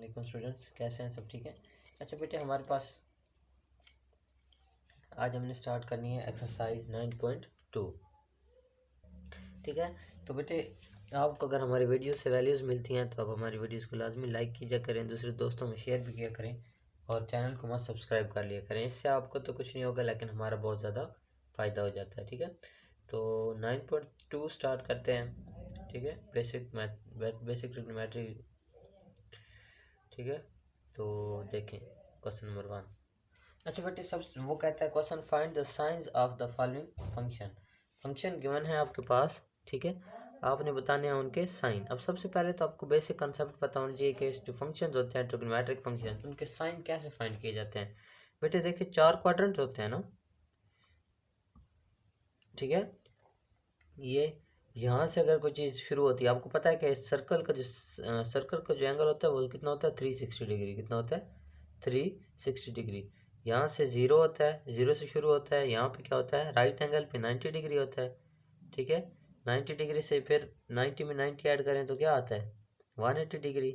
वालेकुम स्टूडेंट्स, कैसे हैं? सब ठीक है। अच्छा बेटे, हमारे पास आज हमने स्टार्ट करनी है एक्सरसाइज 9.2। ठीक है। तो बेटे, आपको अगर हमारी वीडियो से वैल्यूज़ मिलती हैं तो आप हमारी वीडियोस को लाजमी लाइक कीजिए करें, दूसरे दोस्तों में शेयर भी किया करें और चैनल को मत सब्सक्राइब कर लिया करें। इससे आपको तो कुछ नहीं होगा लेकिन हमारा बहुत ज़्यादा फ़ायदा हो जाता है। ठीक है। तो 9.2 स्टार्ट करते हैं। ठीक है। Basic trigonometry. ठीक है। तो देखें क्वेश्चन नंबर 1। अच्छा बेटे, सब वो कहता है question find the science of the following function. Function given है आपके पास। ठीक है। आपने बताने हैं उनके साइन। अब सबसे पहले तो आपको बेसिक कंसेप्ट पता होना चाहिए कि जो फंक्शंस होते हैं ट्रिग्नोमेट्रिक फंक्शन, उनके साइन कैसे फाइंड किए जाते हैं। बेटे देखिए, 4 क्वाड्रेंट होते हैं ना। ठीक है। ये यहाँ से अगर कोई चीज़ शुरू होती है, आपको पता है कि सर्कल का जो एंगल होता है वो कितना होता है, 360 डिग्री। कितना होता है? 360 डिग्री। यहाँ से 0 होता है, 0 से शुरू होता है। यहाँ पे क्या होता है, राइट एंगल पे 90 डिग्री होता है। ठीक है। 90 डिग्री से फिर 90 में 90 ऐड करें तो क्या आता है, 180 डिग्री।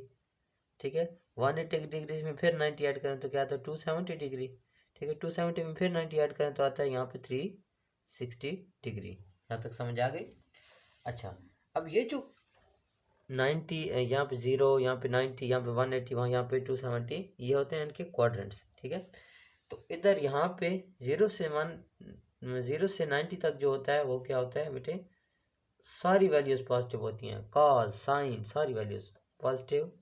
ठीक है। 180 डिग्री में फिर 90 ऐड करें तो क्या आता है, 270 डिग्री। ठीक है। 270 में फिर 90 ऐड करें तो आता है यहाँ पे 360 डिग्री। यहाँ तक समझ आ गई? अच्छा, अब ये जो 90, यहाँ पे 0, यहाँ पे 90, यहाँ पे 180, वहाँ यहाँ पे 270, ये होते हैं इनके क्वाड्रेंट्स। ठीक है। तो इधर यहाँ पे 0 से 90 तक जो होता है वो क्या होता है बेटे, सारी वैल्यूज पॉजिटिव होती हैं। कॉस, साइन, सारी वैल्यूज पॉजिटिव,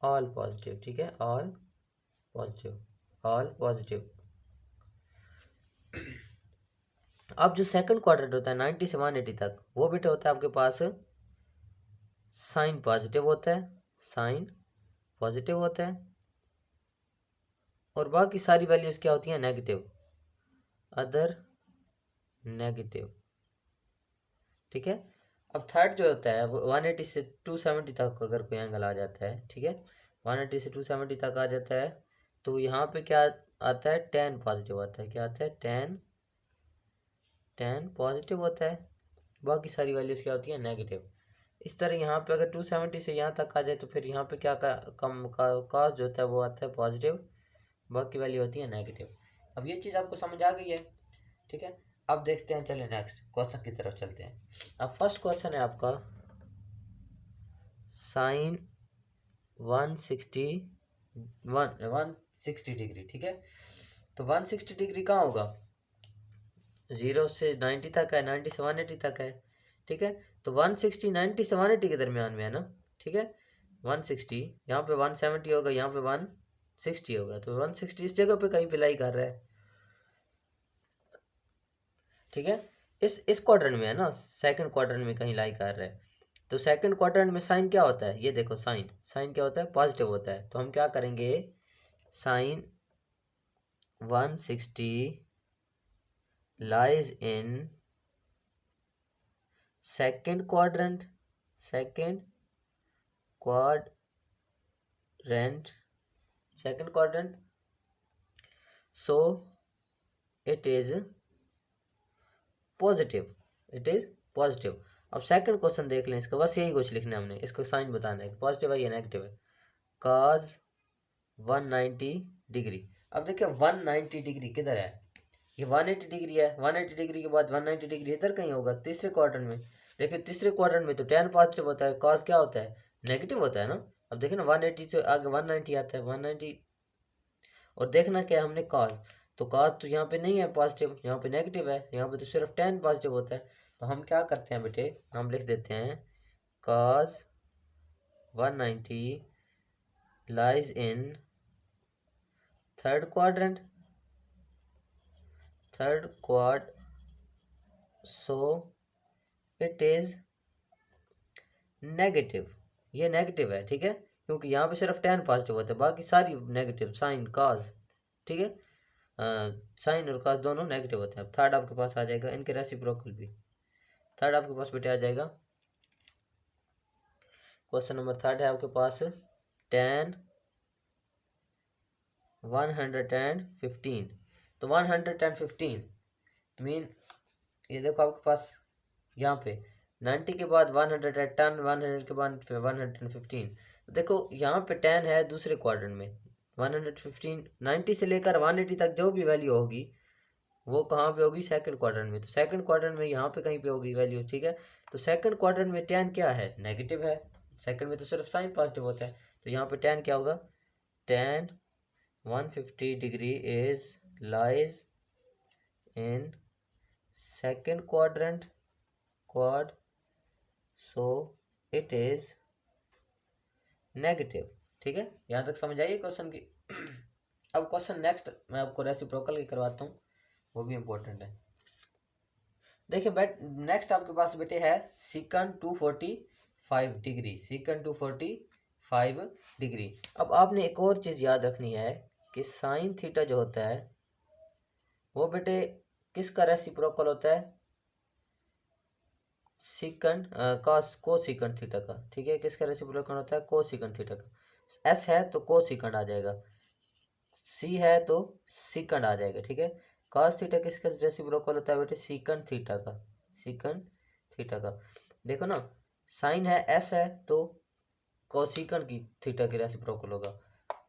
ऑल पॉजिटिव। ठीक है। All positive, all positive. अब जो सेकंड क्वाड्रेंट होता है 90 से 180 तक, वो बेटे होता है आपके पास साइन पॉजिटिव होता है, साइन पॉजिटिव होता है, और बाकी सारी वैल्यूज क्या होती हैं, नेगेटिव, अदर नेगेटिव। ठीक है। अब थर्ड जो होता है वो 180 से 270 तक अगर कोई एंगल आ जाता है। ठीक है। 180 से 270 तक आ जाता है तो यहाँ पे क्या आता है, टेन पॉजिटिव आता है। क्या आता है, टेन पॉजिटिव होता है। बाकी सारी वैल्यूज क्या होती हैं, नेगेटिव। इस तरह यहाँ पे अगर 270 से यहाँ तक आ जाए तो फिर यहाँ पे क्या कॉस जो होता है वो आता है पॉजिटिव, बाकी वैल्यू होती है नेगेटिव। अब ये चीज़ आपको समझ आ गई है। ठीक है। अब देखते हैं, चले नेक्स्ट क्वेश्चन की तरफ चलते हैं। अब फर्स्ट क्वेश्चन है आपका साइन 160 डिग्री। ठीक है। तो 160 डिग्री कहाँ होगा, 0 से 90 तक है, 90 से 180 तक है। ठीक है। तो 160 90 से 180 के दरमियान में है ना। ठीक है। 160, यहाँ पे 170 होगा, यहाँ पे 160 होगा, तो 160 इस जगह पे कहीं पे लाई कर रहा है। ठीक है। इस क्वाड्रेंट में है ना, सेकंड क्वाड्रेंट में कहीं लाई कर रहा है। तो सेकंड क्वाड्रेंट में साइन क्या होता है, ये देखो, साइन साइन क्या होता है, पॉजिटिव होता है। तो हम क्या करेंगे, sine 160 lies in second quadrant, second quadrant, second quadrant, so it is positive, it is positive. अब सेकंड क्वेश्चन देख लें इसका, बस यही कुछ लिखना है हमने, इसका साइन बताना है, पॉजिटिव है या नेगेटिव है। cos 190 degree. अब देखिए 190 डिग्री किधर है, ये 180 डिग्री है। 180 डिग्री के बाद 190 डिग्री इधर कहीं होगा, तीसरे क्वाड्रेंट में। देखिए तीसरे क्वाड्रेंट में तो टेन पॉजिटिव होता है, cos क्या होता है, नेगेटिव होता है ना। अब देखिए ना 180 से आगे 190 आता है, 190, और देखना क्या हमने cos, तो cos तो यहाँ पे नहीं है पॉजिटिव, यहाँ पे नेगेटिव है, यहाँ पे तो सिर्फ 10 पॉजिटिव होता है। तो हम क्या करते हैं बेटे, हम लिख देते हैं cos 190 lies in third quadrant, so it is negative. ये नेगेटिव है। ठीक है। क्योंकि यहाँ पे सिर्फ 10 पॉजिटिव होता है, बाकी सारी नेगेटिव, साइन cos। ठीक है। साइन और cos दोनों नेगेटिव होते हैं। अब थर्ड आपके पास आ जाएगा, इनके रेसिप्रोकल भी। थर्ड आपके पास बेटे आ जाएगा, क्वेश्चन नंबर थर्ड है आपके पास, tan 115। तो 115 मीन, ये देखो आपके पास यहाँ पे 90 के बाद 110, 100 के बाद 115, देखो यहाँ पे 10 है दूसरे क्वाड्रेंट में, 115 90 से लेकर 180 तक जो भी वैल्यू होगी वो कहाँ पे होगी, सेकंड क्वाड्रेंट में। तो सेकंड क्वाड्रेंट में यहाँ पे कहीं पे होगी वैल्यू, ठीक है। तो सेकंड क्वाड्रेंट में 10 क्या है, नेगेटिव है। सेकंड में तो सिर्फ साइन पॉजिटिव होता है, तो यहाँ पे 10 क्या होगा, 10 150 degree is lies in second quadrant quad, so it is negative. ठीक है, यहाँ तक समझ आइए क्वेश्चन की। अब क्वेश्चन नेक्स्ट मैं आपको रेसिप्रोकल की करवाता हूँ, वो भी इम्पोर्टेंट है। देखिए बेट नेक्स्ट आपके पास बेटे है सीकन 245 डिग्री, सीकन 245 डिग्री। अब आपने एक और चीज़ याद रखनी है कि साइन थीटा जो होता है वो बेटे किसका रेसिप्रोकल होता है, सीकन कॉस को सीकन थीटा का। ठीक है, किसका रेसिप्रोकल होता है, को सीकन थीटा का। एस है तो को सीकन आ जाएगा, सी है तो सीकंड आ जाएगा। ठीक है, कॉस थीटा किसका रेसिप्रोकल होता है बेटे, सीकंड थीटा का, सीकंड थीटा का। देखो ना, साइन है एस है तो कोसिकंड की थीटा के रेसिप्रोकल होगा,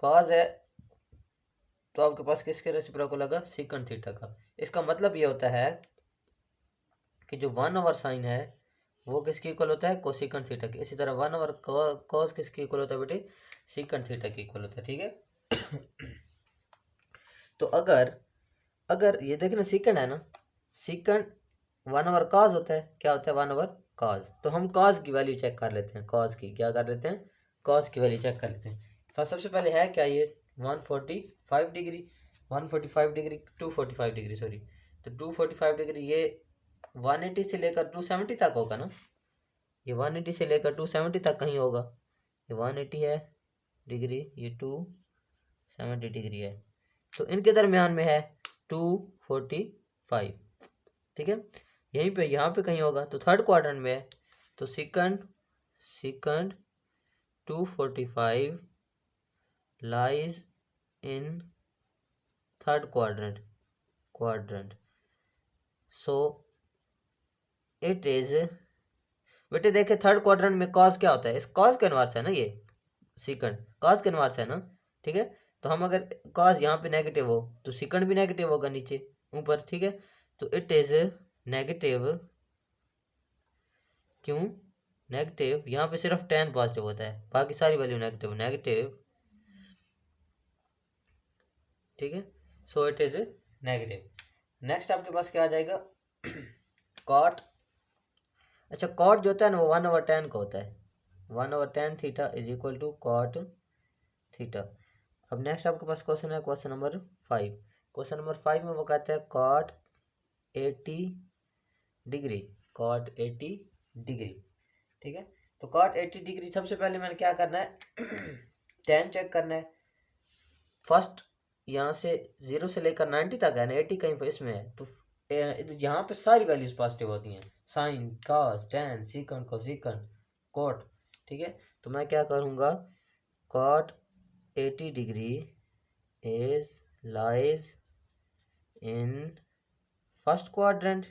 कॉस है तो आपके पास किसके रेसिप्रोकल होगा, सीकंड थीटा का। इसका मतलब ये होता है कि जो 1/sin है वो किसके इक्वल होता है, कोसिकंड थीटा के। इसी तरह 1/cos किसके इक्वल होता है बेटे, सीकंड थीटा के इक्वल होता है। ठीक है। तो अगर ये देखना सीकंड है ना, सीकंड 1/cos होता है, क्या होता है 1/cos। तो हम cos की वैल्यू चेक कर लेते हैं, cos की क्या कर लेते हैं, cos की वैल्यू चेक कर लेते हैं। तो सबसे पहले है क्या ये 145 डिग्री, 145 डिग्री 245 डिग्री सॉरी, तो 245 डिग्री ये 180 से लेकर 270 तक होगा ना, ये 180 से लेकर 270 तक कहीं होगा। ये 180 है डिग्री, ये 270 डिग्री है, तो इनके दरमियान में है 245। ठीक है, यहीं पे यहाँ पे कहीं होगा, तो थर्ड क्वाड्रेंट में है, तो second 245 lies in third quadrant so it is, बेटे देखे थर्ड क्वाड्रेंट में कॉस क्या होता है, इस कॉस के इनवर्स है ना, ये सेकंड कॉस के इनवर्स है ना। ठीक है, तो हम अगर कॉस यहाँ पे नेगेटिव हो तो सेकंड भी नेगेटिव होगा नीचे ऊपर। ठीक है, तो इट इज नेगेटिव, क्यों नेगेटिव, यहाँ पे सिर्फ 10 पॉजिटिव होता है, बाकी सारी वैल्यू नेगेटिव। ठीक है, सो इट इज नेगेटिव। नेक्स्ट आपके पास क्या आ जाएगा, कॉट। अच्छा, कॉट जो होता है ना वो 1/10 का होता है, 1/10 theta is equal to cot theta. अब नेक्स्ट आपके पास क्वेश्चन है, क्वेश्चन नंबर 5। क्वेश्चन नंबर 5 में वो कहता है कॉट 80 डिग्री, कॉट 80 डिग्री। ठीक है, तो कॉट 80 डिग्री सबसे पहले मैंने क्या करना है, tan चेक करना है। फर्स्ट यहाँ से 0 से लेकर 90 तक है ना, 80 कहीं पर इसमें है, तो यहाँ पे सारी वैल्यूज पॉजिटिव होती हैं, sine cos tan secant cosecant cot. ठीक है, तो मैं क्या करूँगा, cot 80 degree is lies in first quadrant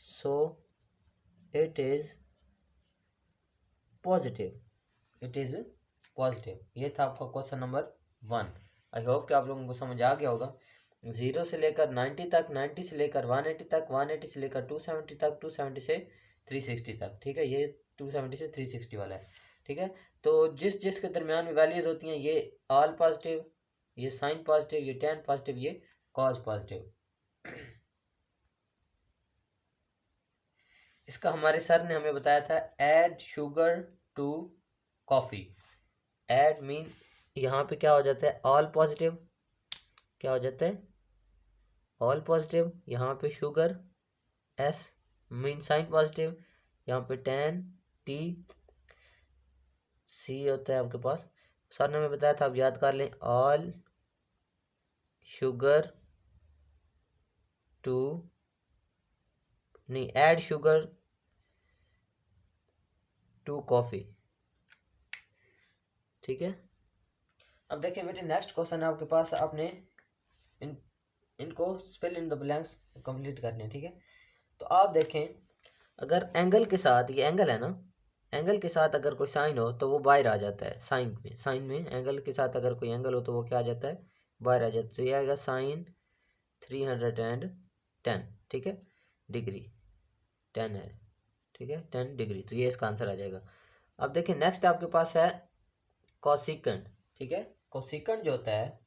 so it is positive, ये था आपका क्वेश्चन नंबर 1। आई होप कि आप लोगों को समझ आ गया होगा। 0 से लेकर 90 तक, 90 से लेकर 180 तक, 180 से लेकर 270 तक, 270 से 360 तक। ठीक है, ये 270 से 360 वाला है। ठीक है, तो जिस के दरमियान में वैल्यूज होती हैं, ये ऑल पॉजिटिव, ये साइन पॉजिटिव, ये tan पॉजिटिव, ये कॉस पॉजिटिव। इसका हमारे सर ने हमें बताया था, add sugar to coffee. Add mean यहाँ पे क्या हो जाता है, ऑल पॉजिटिव, क्या हो जाता है ऑल पॉजिटिव, यहाँ पे sugar S mean sine positive, यहाँ पे tan t c होता है आपके पास। सर ने हमें बताया था, आप याद कर लें, ऑल शुगर टू नहीं, ऐड शुगर टू कॉफ़ी। ठीक है, अब देखिए बेटे नेक्स्ट क्वेश्चन है आपके पास, आपने इनको fill in the blanks complete करने हैं। ठीक है, तो आप देखें, अगर एंगल के साथ, ये एंगल है ना, एंगल के साथ अगर कोई साइन हो तो वो बाहर आ जाता है। साइन में एंगल के साथ अगर कोई एंगल हो तो वो क्या आ जाता है, बाहर आ जाता है। तो ये आएगा साइन 310, ठीक है, डिग्री 10 है, ठीक है, 10 डिग्री। तो ये इसका आंसर आ जाएगा। अब देखिए नेक्स्ट आपके पास है कोसिकेंड, ठीक है। कोसिकेंड जो होता है,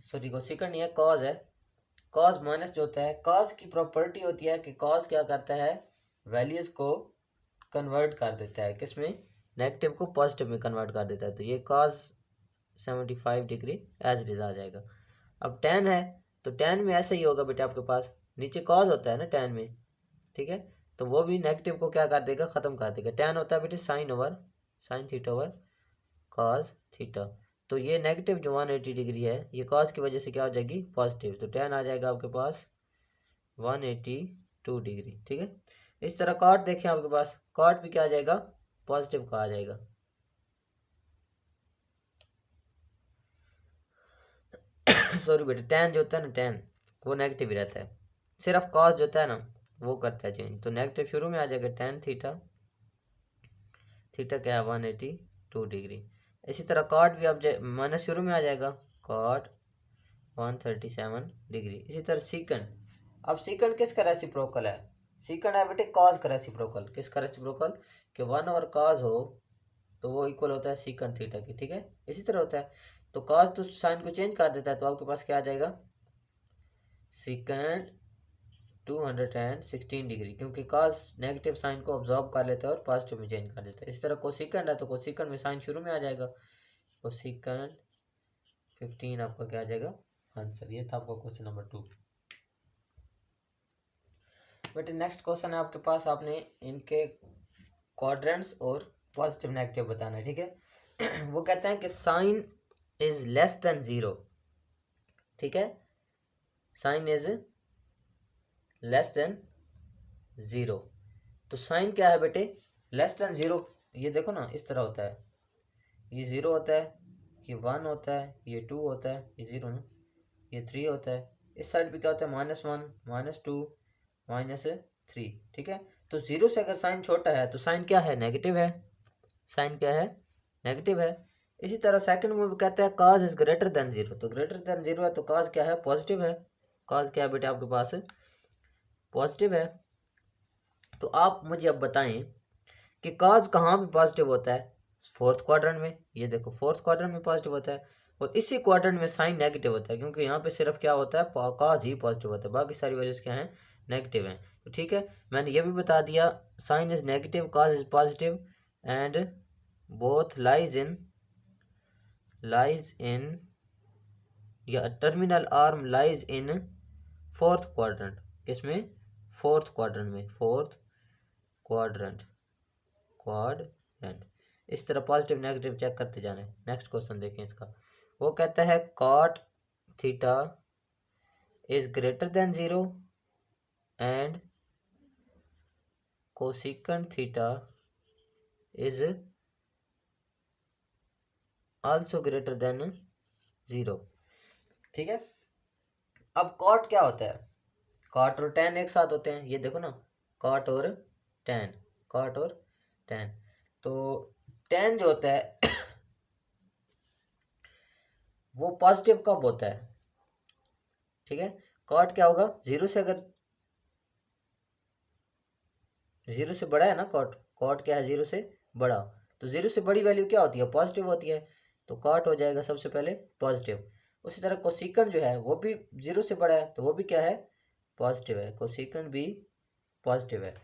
सॉरी कोसिकेंड नहीं है, कॉज है। कॉज माइनस जो होता है, कॉज की प्रॉपर्टी होती है कि कॉज क्या करता है, वैल्यूज को कन्वर्ट कर देता है, किसमें, नेगेटिव को पॉजिटिव में कन्वर्ट कर देता है। तो ये cos 75 degree as it is आ जाएगा। अब टेन है, तो टेन में ऐसा ही होगा बेटा, आपके पास नीचे कॉज होता है ना टेन में, ठीक है, तो वो भी नेगेटिव को क्या कर देगा, खत्म कर देगा। टेन होता है बेटे sign theta over cos theta. तो ये नेगेटिव जो 180 डिग्री है, ये कॉज की वजह से क्या हो जाएगी, पॉजिटिव। तो टेन आ जाएगा आपके पास 182 डिग्री, ठीक है। इस तरह कॉट देखें आपके पास, कॉट भी क्या आ जाएगा, पॉजिटिव का आ जाएगा। सॉरी बेटा, टेन जो होता है ना, टेन वो नेगेटिव ही रहता है, सिर्फ कॉस जो होता है ना वो करता है चेंज। तो नेगेटिव शुरू में आ जाएगा, टेन थीटा, थीटा क्या है 182 डिग्री। इसी तरह कॉट भी अब माइनस शुरू में आ जाएगा, कॉट 137 डिग्री। इसी तरह सीकंड, अब सीकंड किसका रेसिप्रोकल है, सीकंड है बेटे कॉस का रेसिप्रोकल। किसका रेसिप्रोकल, कि 1 ओवर कॉस हो तो वो इक्वल होता है सीकंड थीटा की, ठीक है। इसी तरह होता है, तो कॉस तो साइन को चेंज कर देता है, तो आपके पास क्या आ जाएगा, सीकंड 216 डिग्री, क्योंकि कॉस नेगेटिव साइन को ऑब्जॉर्व कर लेता है और पॉजिटिव में चेंज कर देता है। इसी तरह कोसिकेंड है, तो कोसिकेंड में साइन शुरू में आ जाएगा, कोसिकेंड 15 आपका क्या आ जाएगा आंसर। ये था आपका क्वेश्चन नंबर 2। बेटे नेक्स्ट क्वेश्चन है आपके पास, आपने इनके क्वाड्रेंट्स और पॉजिटिव नेगेटिव बताना है, ठीक है। वो कहते हैं कि साइन इज लेस देन 0, ठीक है, साइन इज लेस देन 0। तो साइन क्या है बेटे, लेस देन 0। ये देखो ना, इस तरह होता है, ये 0 होता है, ये 1 होता है, ये 2 होता है, ये 0 ना, ये 3 होता है। इस साइड पे क्या होता है, -1 -2 -3, ठीक है। तो 0 से अगर साइन छोटा है तो साइन क्या है, नेगेटिव है, साइन क्या है, नेगेटिव है। इसी तरह सेकंड में कहता है कॉज इज ग्रेटर देन 0, तो ग्रेटर देन 0 है तो कॉज क्या है, पॉजिटिव है। कॉज क्या है बेटे आपके पास, पॉजिटिव है। तो आप मुझे अब बताएं कि कॉज कहाँ पे पॉजिटिव होता है, फोर्थ क्वाड्रेंट में। ये देखो फोर्थ क्वाड्रेंट में पॉजिटिव होता है, और इसी क्वाड्रेंट में साइन नेगेटिव होता है, क्योंकि यहाँ पे सिर्फ क्या होता है, कॉज ही पॉजिटिव होता है, बाकी सारी वैल्यूज क्या हैं, नेगेटिव हैं। तो ठीक है, मैंने ये भी बता दिया, sine is negative, cos is positive, and both lies in या terminal arm lies in fourth quadrant. किसमें, फोर्थ क्वाड्रेंट में, फोर्थ क्वाड्रेंट। इस तरह पॉजिटिव नेगेटिव चेक करते जाने। नेक्स्ट क्वेश्चन देखें इसका, वो कहता है cot theta is greater than 0 and cosecant theta is also greater than 0, ठीक है। अब कॉट क्या होता है, कॉट और टेन एक साथ होते हैं, ये देखो ना, कॉट और टेन, कॉट और टेन। तो टेन जो होता है वो पॉजिटिव कब होता है, ठीक है। कॉट क्या होगा, 0 से अगर 0 से बड़ा है ना कॉट, कॉट क्या है 0 से बड़ा, तो 0 से बड़ी वैल्यू क्या होती है, पॉजिटिव होती है, तो कॉट हो जाएगा सबसे पहले पॉजिटिव। उसी तरह कोसिकेंट जो है वो भी 0 से बड़ा है, तो वो भी क्या है, पॉजिटिव है, कोसिकेंट भी पॉजिटिव है।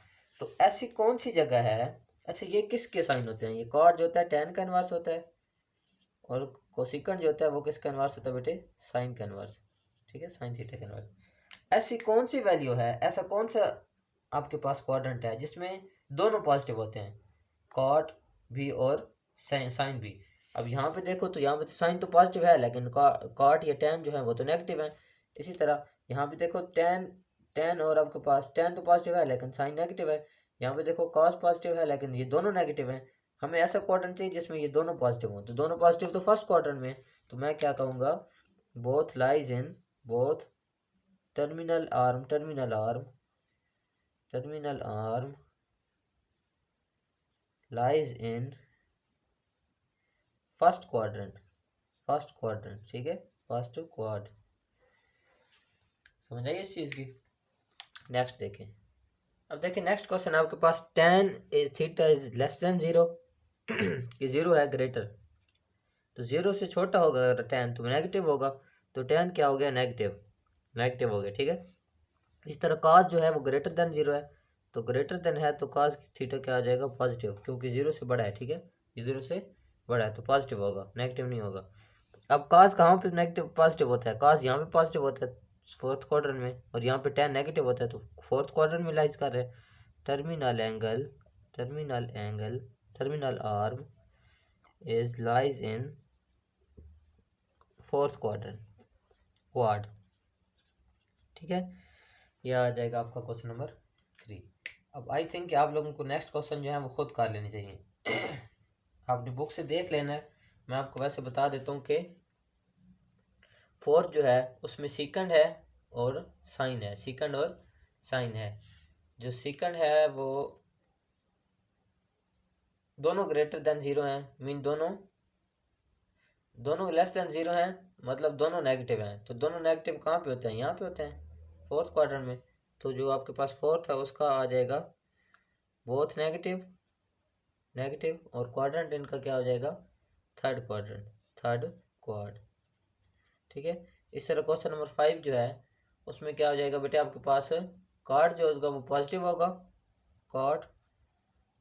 तो ऐसी कौन सी जगह है, अच्छा ये किसके साइन होते हैं, ये कॉट जो होता है टेन का इनवर्स होता है, और कोसिकेंट जो होता है वो किसका इनवर्स होता है बेटे, साइन का इनवर्स, ठीक है, साइन थीटा का इनवर्स। ऐसी कौन सी वैल्यू है, ऐसा कौन सा आपके पास क्वाड्रेंट है जिसमें दोनों पॉजिटिव होते हैं, कॉट भी और साइन भी। अब यहाँ पे देखो, तो यहाँ पे साइन तो पॉजिटिव है, लेकिन कॉट या टेन जो है वो तो नेगेटिव है। इसी तरह यहाँ पे देखो टेन, टेन और आपके पास टेन तो पॉजिटिव है लेकिन साइन नेगेटिव है। यहाँ पे देखो कॉस पॉजिटिव है लेकिन ये दोनों नेगेटिव हैं। हमें ऐसा क्वाड्रेंट चाहिए जिसमें ये दोनों पॉजिटिव हों, तो दोनों पॉजिटिव तो फर्स्ट क्वाड्रेंट में, तो मैं क्या कहूँगा, both lies in terminal arm lies in first quadrant, ठीक है, फर्स्ट क्वाड। समझ आई इस चीज की। नेक्स्ट देखें, अब देखिए नेक्स्ट क्वेश्चन आपके पास tan is theta is less than 0 कि 0 है ग्रेटर, तो 0 से छोटा होगा अगर tan तो नेगेटिव होगा, तो tan क्या हो गया, नेगेटिव हो गया, ठीक है। इस तरह cos जो है वो ग्रेटर देन 0 है, तो ग्रेटर देन है तो cos थीटा क्या आ जाएगा, पॉजिटिव, क्योंकि 0 से बड़ा है, ठीक है, 0 से बड़ा है तो पॉजिटिव होगा, नेगेटिव नहीं होगा। अब cos कहाँ पे नेगेटिव पॉजिटिव होता है, cos यहाँ पे पॉजिटिव होता है फोर्थ क्वाड्रेंट में, और यहाँ पे tan नेगेटिव होता है, तो फोर्थ क्वाड्रेंट में लाइज कर रहे हैं। Terminal arm is lies in fourth quad, ठीक है। यह आ जाएगा आपका क्वेश्चन नंबर 3। अब आई थिंक आप लोगों को नेक्स्ट क्वेश्चन जो है वो खुद कर लेने चाहिए आपने बुक से देख लेना है। मैं आपको वैसे बता देता हूँ कि फोर्थ जो है उसमें सेकंड है और साइन है, सेकंड और साइन है। जो सेकंड है वो दोनों ग्रेटर देन 0 हैं, मीन दोनों लेस देन 0 हैं, मतलब दोनों नेगेटिव हैं। तो दोनों नेगेटिव कहाँ पे होते हैं, यहाँ पे होते हैं फोर्थ क्वाड्रेंट में। तो जो आपके पास फोर्थ है उसका आ जाएगा बोथ नेगेटिव, और क्वाड्रेंट इनका क्या हो जाएगा, थर्ड क्वाड, ठीक है। इस तरह क्वेश्चन नंबर 5 जो है उसमें क्या हो जाएगा बेटे, आपके पास कॉड जो होगा वो पॉजिटिव होगा, कॉड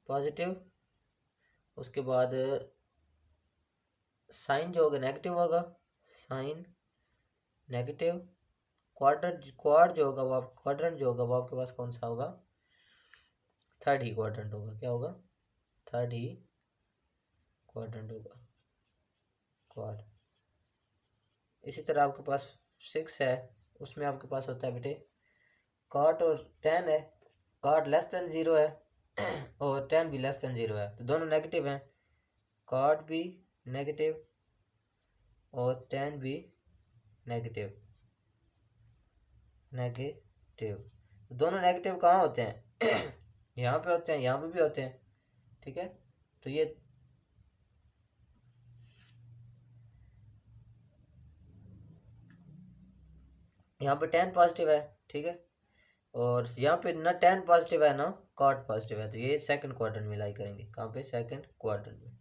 पॉजिटिव, उसके बाद साइन जो होगा नेगेटिव होगा, साइन नेगेटिव, क्वाड जो होगा वो क्वाड्रेंट जो होगा वो आपके पास कौन सा होगा, थर्ड ही क्वाड्रेंट होगा, क्या होगा, थर्ड ही क्वाड्रेंट होगा, क्वाड। इसी तरह आपके पास 6 है, उसमें आपके पास होता है बेटे कॉट और tan है, कॉट लेस देन 0 है और tan भी लेस देन 0 है, तो दोनों नेगेटिव हैं, कॉट भी नेगेटिव और tan भी नेगेटिव, तो दोनों नेगेटिव कहाँ होते हैं यहाँ पे होते हैं, यहाँ पे भी होते हैं, ठीक है। तो ये यहाँ पे tan पॉजिटिव है, ठीक है, और यहाँ पे ना tan पॉजिटिव है ना कॉट पॉजिटिव है, तो ये सेकंड क्वाड्रेंट में लाई करेंगे, कहाँ पे, सेकंड क्वाड्रेंट में।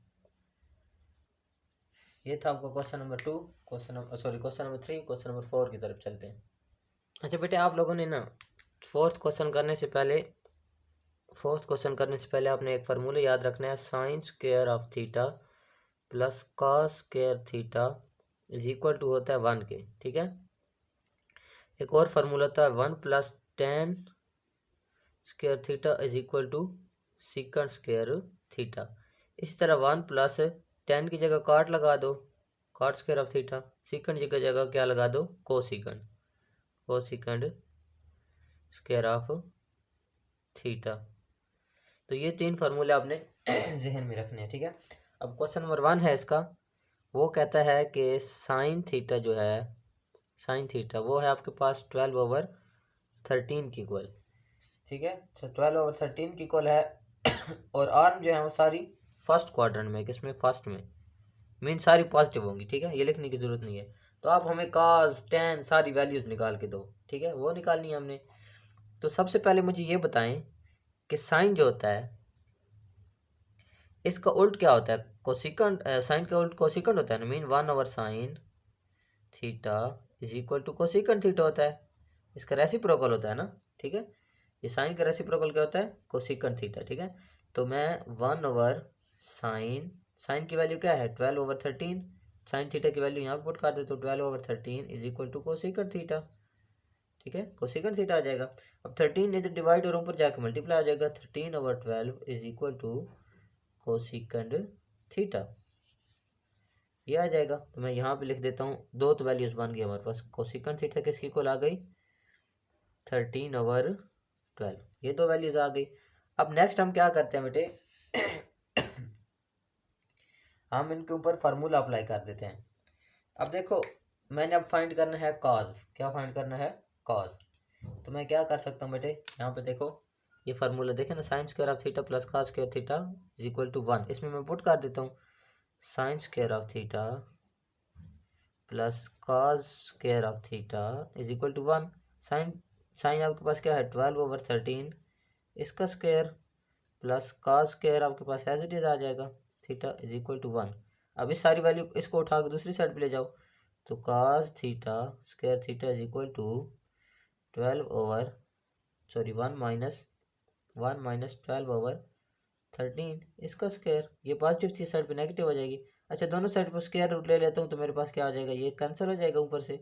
ये था आपका question number 2, question number 3। Question number 4 की तरफ चलते हैं। अच्छा बेटे आप लोगों ने ना फोर्थ क्वेश्चन करने से पहले आपने एक फार्मूला याद रखना है, sine square of theta plus cos square theta is equal to होता है 1 के, ठीक है। एक और फार्मूला होता है 1 plus tan square theta is equal to secant square theta. इस तरह 1 प्लस tan की जगह कॉट लगा दो, cot square of theta, secant की जगह क्या लगा दो, कोसिकंड स्क्वायर ऑफ थीटा। तो ये 3 फार्मूले आपने जहन में रखने हैं, ठीक है। अब क्वेश्चन नंबर 1 है इसका, वो कहता है कि साइन थीटा जो है, साइन थीटा वो है आपके पास 12/13 की इक्वल, ठीक है। तो 12/13 की इक्वल है और आर्म जो है वो सारी फर्स्ट क्वाड्रेंट में, किसमें, फर्स्ट में, मीन सारी पॉजिटिव होंगी, ठीक है, ये लिखने की जरूरत नहीं है। तो आप हमें cos tan सारी वैल्यूज निकाल के दो, ठीक है, वो निकालनी है हमने। तो सबसे पहले मुझे ये बताएं कि साइन जो होता है इसका उल्ट क्या होता है, कोसिकंड, साइन का उल्ट कोसिकंड होता है ना, mean 1/sin theta is equal to cosecant theta होता है, इसका रेसिप्रोकल होता है ना, ठीक है। ये साइन का रेसिप्रोकल क्या होता है, कोसिकंड थीटा, ठीक है। तो मैं 1/sin, साइन की वैल्यू क्या है 12/13, साइन थीटा की वैल्यू यहाँ पे पुट कर दे तो 12/13 is equal to cosecant theta, ठीक है, कोसिकंड थीटा आ जाएगा। अब 13 इधर डिवाइड और ऊपर जाकर मल्टीप्लाई आ जाएगा, 13/12 is equal to cosecant theta, ये आ जाएगा। तो मैं यहाँ पे लिख देता हूँ, दो तो वैल्यूज बन गई हमारे पास, कोसिकंड थीटा किसकी इक्वल आ गई 13/12, ये दो वैल्यूज आ गई। अब नेक्स्ट हम क्या करते हैं बेटे हम इनके ऊपर फार्मूला अप्लाई कर देते हैं। अब देखो मैंने अब फाइंड करना है कॉज, क्या फाइंड करना है, कॉज। तो मैं क्या कर सकता हूँ बेटे, यहाँ पे देखो ये फार्मूला देखे ना, sine square of theta plus cos square theta is equal to 1। इसमें मैं पुट कर देता हूँ sine square of theta plus cos square of theta is equal to 1। Sine sine आपके पास क्या है 12/13, इसका स्क्वायर प्लस कॉस स्क्वायर आपके पास एज इट इज आ जाएगा, थीटा इज इक्वल टू 1। अब इस सारी वैल्यू इसको उठा के दूसरी साइड पे ले जाओ, तो cos theta square theta is equal to 1/12/13, इसका स्क्वायर, ये पॉजिटिव थी साइड पे नेगेटिव हो जाएगी। अच्छा दोनों साइड पर स्क्वायर रूट ले लेता हूँ तो मेरे पास क्या आ जाएगा, ये कैंसिल हो जाएगा ऊपर से,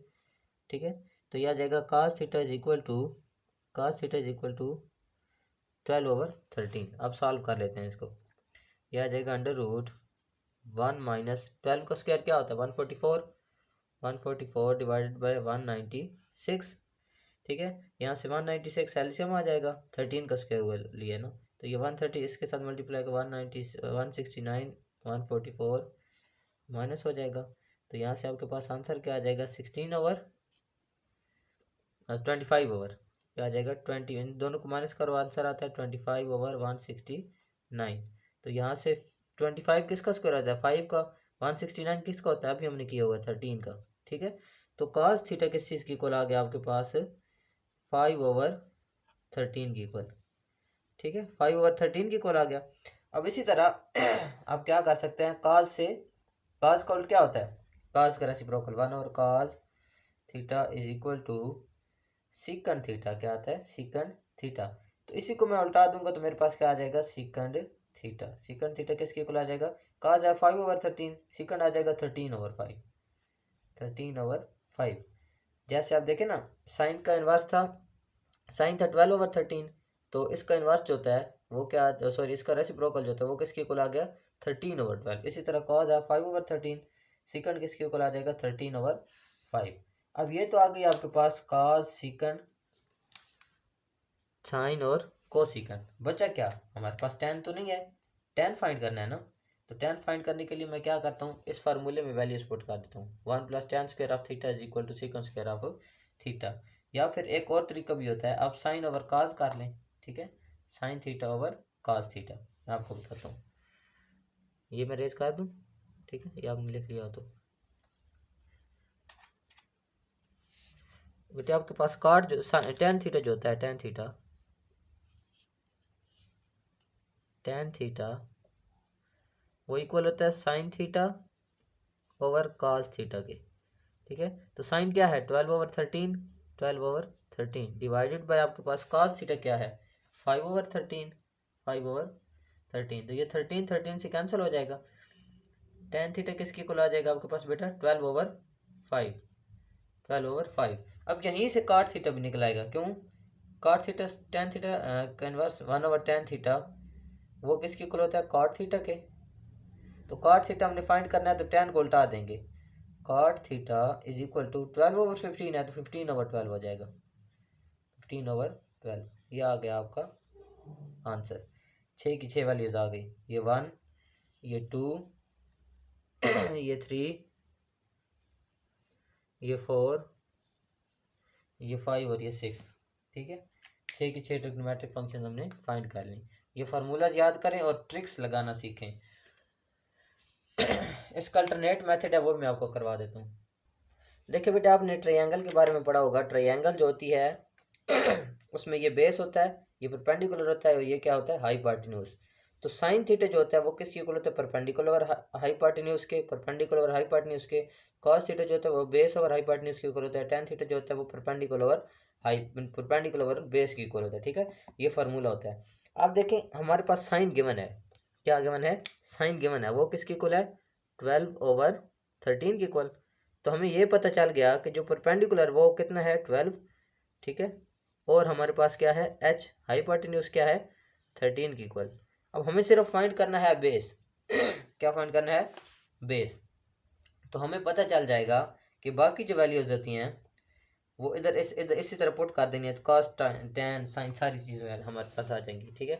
ठीक है। तो यह आ जाएगा cos theta is equal to 12/13। अब सॉल्व कर लेते हैं इसको, यह आ जाएगा √1 माइनस 12 का स्क्वायर क्या होता है 144 डिवाइडेड बाई 196, ठीक है। यहाँ से 196 एलसीएम आ जाएगा, 13 का स्क्वायर हुआ लिया ना, तो ये 130 इसके साथ मल्टीप्लाई का 169 144 माइनस हो जाएगा। तो यहाँ से आपके पास आंसर क्या आ जाएगा 25 क्या आ जाएगा 20, इन दोनों को माइनस करो आंसर आता है 25/169। तो यहाँ से 25 किसका स्क्वायर आता है 5 का, 169 किसका होता है अभी हमने किया हुआ है 13 का, ठीक है। तो cos थीटा किस चीज़ की इक्वल आ गया आपके पास 5/13 की इक्वल, ठीक है, 5/13 की इक्वल आ गया। अब इसी तरह आप क्या कर सकते हैं, cos का उल्टा क्या होता है, cos का reciprocal 1/cos theta is equal to secant theta, क्या आता है सीकंड थीटा। तो इसी को मैं उल्टा दूंगा तो मेरे पास क्या आ जाएगा सीकंड थीटा। सीकंड थीटा किसके इक्वल आ जाएगा, cos है 5/13, सीकंड आ जाएगा 13/5। जैसे आप देखें ना, साइन का इन्वर्स था, साइन था 12/13, तो इसका इन्वर्स जो होता है वो क्या, सॉरी इसका रेसिप्रोकल जो होता है वो किसके इक्वल आ गया 13/12। इसी तरह cos है 5/13, सीकंड किसके इक्वल आ जाएगा 13/5। अब ये तो आ गई आपके पास cos सीकंड साइन और कोसिकंड, बचा क्या हमारे पास tan तो नहीं है, tan फाइंड करना है ना। तो tan फाइंड करने के लिए मैं क्या करता हूँ, इस फार्मूले में वैल्यूज पुट कर देता हूँ 1 + tan square of theta is equal to secant square of theta. या फिर एक और तरीका भी होता है, आप साइन ओवर cos कर लें, ठीक है, sine theta over cos theta. मैं आपको बताता हूँ, ये मैं रेज कर दूँ, ठीक है, ये आपने लिख लिया तो बेटे आपके पास cot जो tan थीटा जो होता है tan थीटा वो इक्वल होता है sine theta over cos theta के, ठीक है। तो साइन क्या है 12/13 डिवाइडेड बाय आपके पास cos थीटा क्या है 5/13। तो ये 13 से कैंसिल हो जाएगा, tan थीटा किसके इक्वल आ जाएगा आपके पास बेटा 12/5। अब यहीं से cot थीटा भी निकल आएगा, क्यों, cot थीटा tan थीटा का इन्वर्स 1/tan थीटा वो किसके इक्वल होता है cot थीटा के। तो cot थीटा हमने फाइंड करना है तो tan को उल्टा देंगे, cot theta is equal to 12/15 है तो 15/12 हो जाएगा, 15/12। ये आ गया आपका आंसर, 6 की 6 वैल्यूज आ गई, ये 1 ये 2 ये 3 ये 4 ये 5 और ये 6, ठीक है। 6 की 6 ट्रिग्नोमेट्रिक फंक्शन हमने फाइंड कर ली। ये फार्मूलाज याद करें और ट्रिक्स लगाना सीखें। इसका अल्टरनेट मेथड है वो मैं आपको करवा देता हूँ। देखिए बेटा आपने ट्रायंगल के बारे में पढ़ा होगा, ट्रायंगल जो होती है उसमें ये बेस होता है, ये परपेंडिकुलर होता है और ये क्या होता है हाइपोटेन्यूज। तो साइन थीटा जो होता है वो किसके इक्वल होता है परपेंडिकुलर हाइपोटेन्यूज के, परपेंडिकुलर हाइपोटेन्यूज के। कॉस थीटा जो होता है वो बेस और हाइपोटेन्यूज के इक्वल होता है। tan थीटा जो होता है वो परपेंडिकुलर बेस के इक्वल होता है, ठीक है। ये फार्मूला होता है। आप देखें हमारे पास साइन गिवन है, क्या गिवन है, साइन गिवन है, वो किसके इक्वल है 12/13 के इक्वल। तो हमें ये पता चल गया कि जो परपेंडिकुलर वो कितना है 12, ठीक है, और हमारे पास क्या है h हाइपोटेन्यूज क्या है 13 की इक्वल। अब हमें सिर्फ फाइंड करना है बेस क्या फाइंड करना है बेस। तो हमें पता चल जाएगा कि बाकी जो वैल्यूज होती हैं वो इधर इसी तरह पुट कर देंगे तो cos tan sin सारी चीज़ें हमारे पास आ जाएंगी, ठीक है,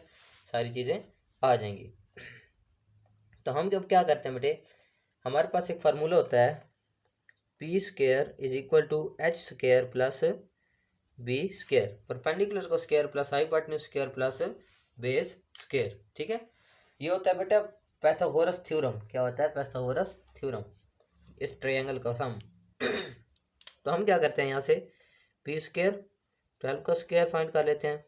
सारी चीज़ें आ जाएंगी। तो हम जब क्या करते हैं बेटे, हमारे पास एक फार्मूला होता है p² is equal to h² plus B square, perpendicular को square plus hypotenuse square plus base square. ठीक है, ये होता है बेटा पाइथागोरस थ्योरम। क्या होता है? पाइथागोरस थ्योरम, इस ट्रायंगल का सम। तो हम क्या करते हैं, यहाँ से बी स्क्वायर 12 का स्क्वायर फाइंड कर लेते हैं।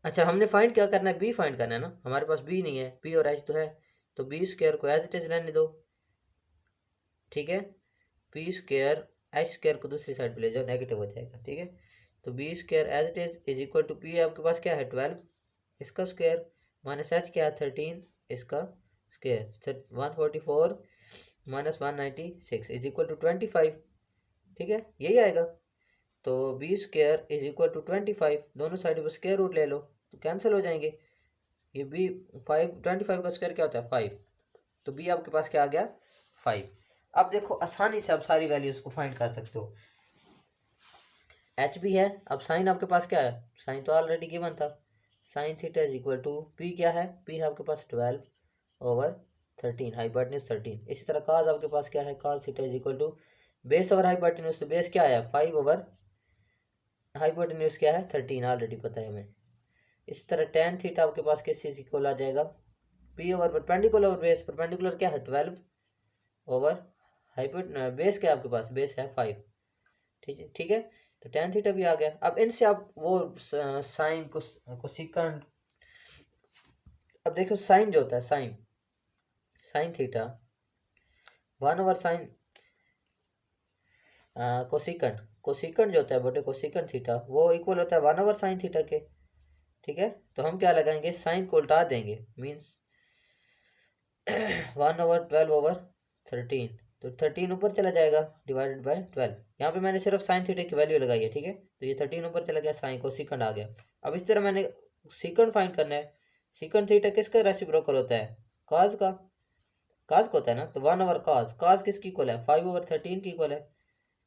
अच्छा, हमने फाइंड क्या करना है? बी फाइंड करना है ना, हमारे पास बी नहीं है, बी और एच तो है, तो बी स्क्वायर को एज इट इज रहने दो। ठीक है, बी स्क्वायर एच स्क्वायर को दूसरी साइड पे ले जाओ, नेगेटिव हो जाएगा। ठीक है, तो B square as it is equal to P आपके पास क्या है 12 इसका स्क्वायर माइनस एच क्या है 13 इसका square 144 minus 196 is equal to 25। ठीक है, यही आएगा। तो B square is equal to 25, दोनों साइड पर स्क्वायर रूट ले लो तो कैंसिल हो जाएंगे। ये बी 25 का स्क्वायर क्या होता है 5, तो बी आपके पास क्या आ गया 5। अब देखो आसानी से आप सारी वैल्यूज को फाइंड कर सकते हो। एच भी है, अब साइन आपके पास क्या है, साइन तो ऑलरेडी गिवन था, sine theta is equal to P क्या है, पी है आपके पास 12/13, हाइपोटेन्यूज 13। इसी तरह काज आपके पास क्या है, cos theta is equal to base over hypotenuse, तो बेस क्या आया 5 ओवर हाइपोटेन्यूज क्या है 13, ऑलरेडी पता है हमें। इसी तरह टेन थीटा आपके पास किस चीज इक्वल आ जाएगा, P over perpendicular over base, perpendicular क्या है 12 ओवर बेस क्या है आपके पास, बेस है 5। ठीक है, ठीक है, तो टेन थीटा भी आ गया। अब इनसे आप वो साइन को सीकंड, अब देखो साइन जो होता है sine, sine theta 1 over sine cosecant, cosecant जो होता है बेटे कोसिकंड थीटा वो इक्वल होता है 1 ओवर साइन थीटा के। ठीक है, तो हम क्या लगाएंगे, साइन को उल्टा देंगे, मीन्स 1/12/13, तो 13 ऊपर चला जाएगा डिवाइडेड बाय 12। यहाँ पे मैंने सिर्फ साइन थीटा की वैल्यू लगाई है। ठीक है, तो ये 13 ऊपर चला गया, साइन को सीकंड आ गया। अब इस तरह मैंने सीकंड फाइंड करना है, सीकंड थीटा किसका रेसिप्रोकल होता है, काज का, काज का होता है ना, तो 1/cos, काज किसकी इक्वल है 5/13 की इक्वल है,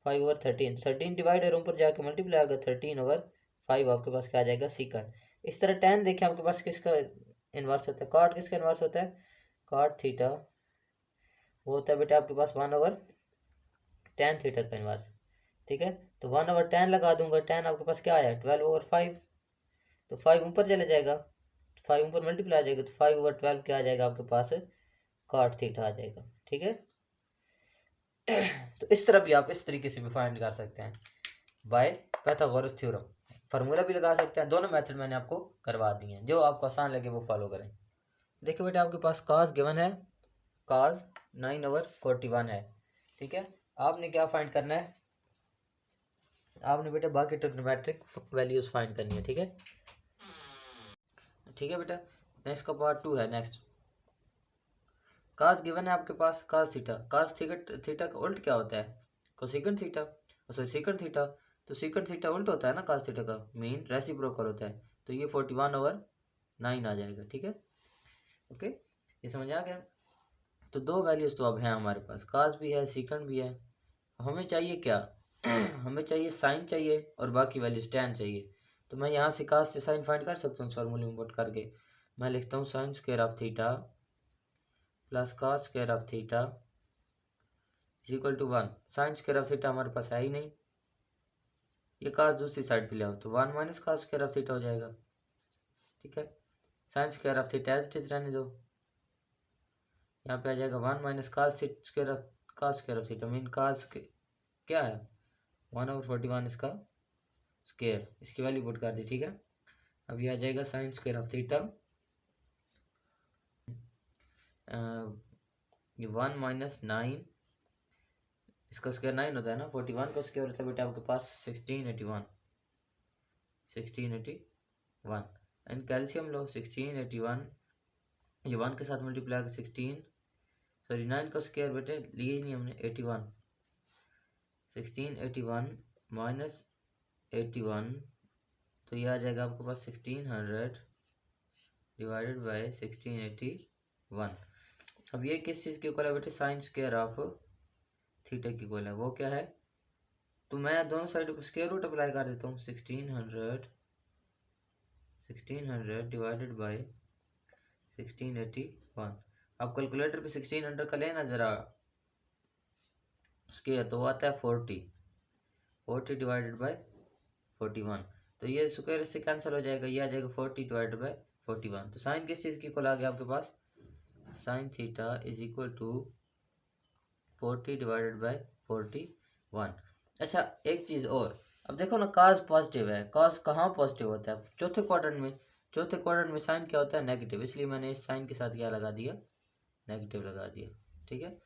5/13, 13 डिवाइडर ऊपर जाके मल्टीप्लाई आएगा 13/5 आपके पास क्या आ जाएगा सीकंड। इस तरह टेन देखें आपके पास किसका इन्वर्स होता है, कॉट किसका इन्वर्स होता है, कॉट थीटा वो होता है बेटा आपके पास 1/tan थीटा का इन्वर्स। ठीक है, तो 1/tan लगा दूंगा, tan आपके पास क्या आया 12/5, तो 5 ऊपर चले जाएगा, 5 ऊपर मल्टीप्लाई आ जाएगा, तो 5/12 क्या आ जाएगा आपके पास कॉट थीटा आ जाएगा। ठीक है, तो इस तरह भी आप इस तरीके से भी फाइंड कर सकते हैं बाय पाइथागोरस थ्योरम, फार्मूला भी लगा सकते हैं। दोनों मेथड मैंने आपको करवा दिए हैं, जो आपको आसान लगे वो फॉलो करें। देखिए बेटा आपके पास cos गिवन है, cos 9/41 है। ठीक है, आपने क्या फाइंड करना है, आपने बेटा बाकी ट्रिग्नोमेट्रिक वैल्यूज फाइंड करनी है। ठीक है, ठीक है बेटा, नेक्स्ट का पार्ट 2 है। नेक्स्ट cos गिवन है आपके पास, cos थीटा, cos थीटा का उल्ट क्या होता है, cosecant theta, sorry second theta, तो सेकंड थीटा उल्ट होता है ना cos थीटा का, मीन रेसिप्रोकल होता है, तो ये 41/9 आ जाएगा। ठीक है, ओके, ये समझ आ गया। तो दो वैल्यूज तो अब हैं हमारे पास, काज भी है सीकंड भी है। हमें चाहिए क्या हमें चाहिए साइन चाहिए और बाकी वैल्यूज tan चाहिए। तो मैं यहाँ से काज से साइन फाइंड कर सकता हूँ इस फार्मूले में पुट करके। मैं लिखता हूँ sine square of theta plus cos square of theta is equal to 1। Sine square of theta हमारे पास है ही नहीं, ये काज दूसरी साइड पे ले आओ तो 1 minus cos square of theta हो जाएगा। ठीक है, sine square of theta as it is रहने दो, यहाँ पे आ जाएगा 1 minus cos square of theta, mean cos क्या है 1/41 इसका स्क्वायर, इसकी वैल्यू पुट कर दी। ठीक है, अब ये आ जाएगा साइन स्क्वायर ऑफ थीटा, ये 1 माइनस 9, इसका स्क्वायर 9 होता है ना, 41 का स्क्वायर होता है बेटा आपके पास 1681 एंड कैल्शियम लो 1681, ये 1 के साथ मल्टीप्लाई कर 16, सॉरी 9 का स्क्वायर बेटे लिए ही नहीं हमने 81, 1681 माइनस 81, तो ये आ जाएगा आपके पास 1600 डिवाइडेड बाय 1681। अब ये किस चीज़ की इक्वल है बेटे, साइन स्क्वायर ऑफ थीटा की इक्वल है, वो क्या है, तो मैं दोनों साइड को स्क्वायर रूट अप्लाई कर देता हूँ, 1600 डिवाइडेड बाय 1681। अब कैलकुलेटर पे 1600 का लेना ज़रा स्क्वायर, तो वो आता है 40 डिवाइडेड बाय 41। तो ये स्क्वायर इससे कैंसिल हो जाएगा, ये आ जाएगा 40 डिवाइडेड बाई 41। तो साइन किस चीज़ की इक्वल आ गया आपके पास, sine theta is equal to 40 divided by 41। अच्छा एक चीज़ और, अब देखो ना काज पॉजिटिव है, काज कहाँ पॉजिटिव होता है, चौथे क्वाड्रेंट में। चौथे क्वाड्रेंट में साइन क्या होता है, नेगेटिव, इसलिए मैंने इस साइन के साथ क्या लगा दिया, नेगेटिव लगा दिया। ठीक है,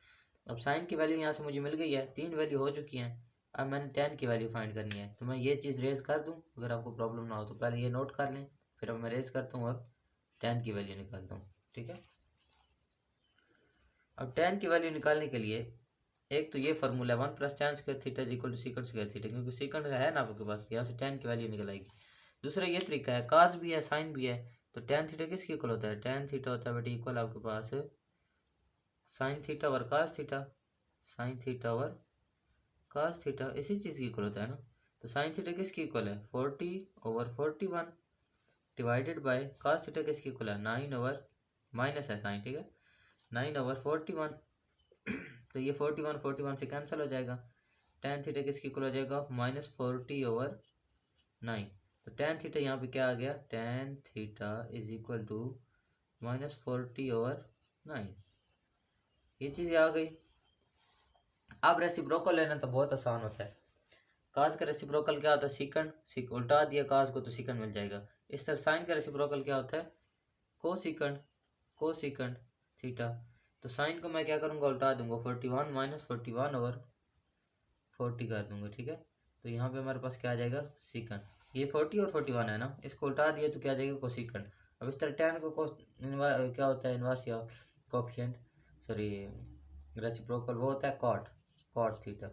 अब साइन की वैल्यू यहाँ से मुझे मिल गई है, 3 वैल्यू हो चुकी हैं। अब मैंने tan की वैल्यू फाइंड करनी है, तो मैं ये चीज़ रेज कर दूँ, अगर आपको प्रॉब्लम ना हो तो पहले ये नोट कर लें, फिर अब मैं रेज करता हूँ और tan की वैल्यू निकालता हूँ। ठीक है, अब tan की वैल्यू निकालने के लिए एक तो ये formula 1 + tan square theta is equal to secant square theta, क्योंकि सीकंड है ना आपके पास, यहाँ से tan की वैल्यू निकल आएगी। दूसरा ये तरीका है, काज भी है साइन भी है, तो tan थीटा किसके इक्वल होता है, tan थीटा होता है बेटे इक्वल आपके पास sine theta over cos theta, sine theta over cos theta इसी चीज़ की इक्वल होता है ना। तो साइन थीटा किसकी इक्वल है, 40/41 डिवाइडेड बाय काज थीटा किसकी इक्वल है, 9 ओवर माइनस है साइन, ठीक है, 9/41। तो ये 41 से कैंसिल हो जाएगा। tan थीटा किसकी इक्वल हो जाएगा, -40/9। तो tan थीटा यहाँ पे क्या आ गया, tan theta is equal to -40/9। ये चीज़ आ गई। अब रेसिप्रोकल लेना तो बहुत आसान होता है। काज का रेसिप्रोकल क्या होता है, सीकंड, उल्टा दिया काज को तो सीकंड मिल जाएगा। इस तरह साइन का रेसिप्रोकल क्या होता है, कोसीकंड थीटा। तो साइन को मैं क्या करूँगा, उल्टा दूंगा, 41 - 41/40 कर दूंगा। ठीक है, तो यहाँ पे हमारे पास क्या आ जाएगा, सीकंड। ये 40 और 41 है ना, इसको उल्टा दिया तो क्या आ जाएगा, कोसीकंड। अब इस तरह tan को क्या होता है, इनवर्स या कोफिशिएंट, सॉरी रेसिप्रोकल वो होता है कॉट थीटा।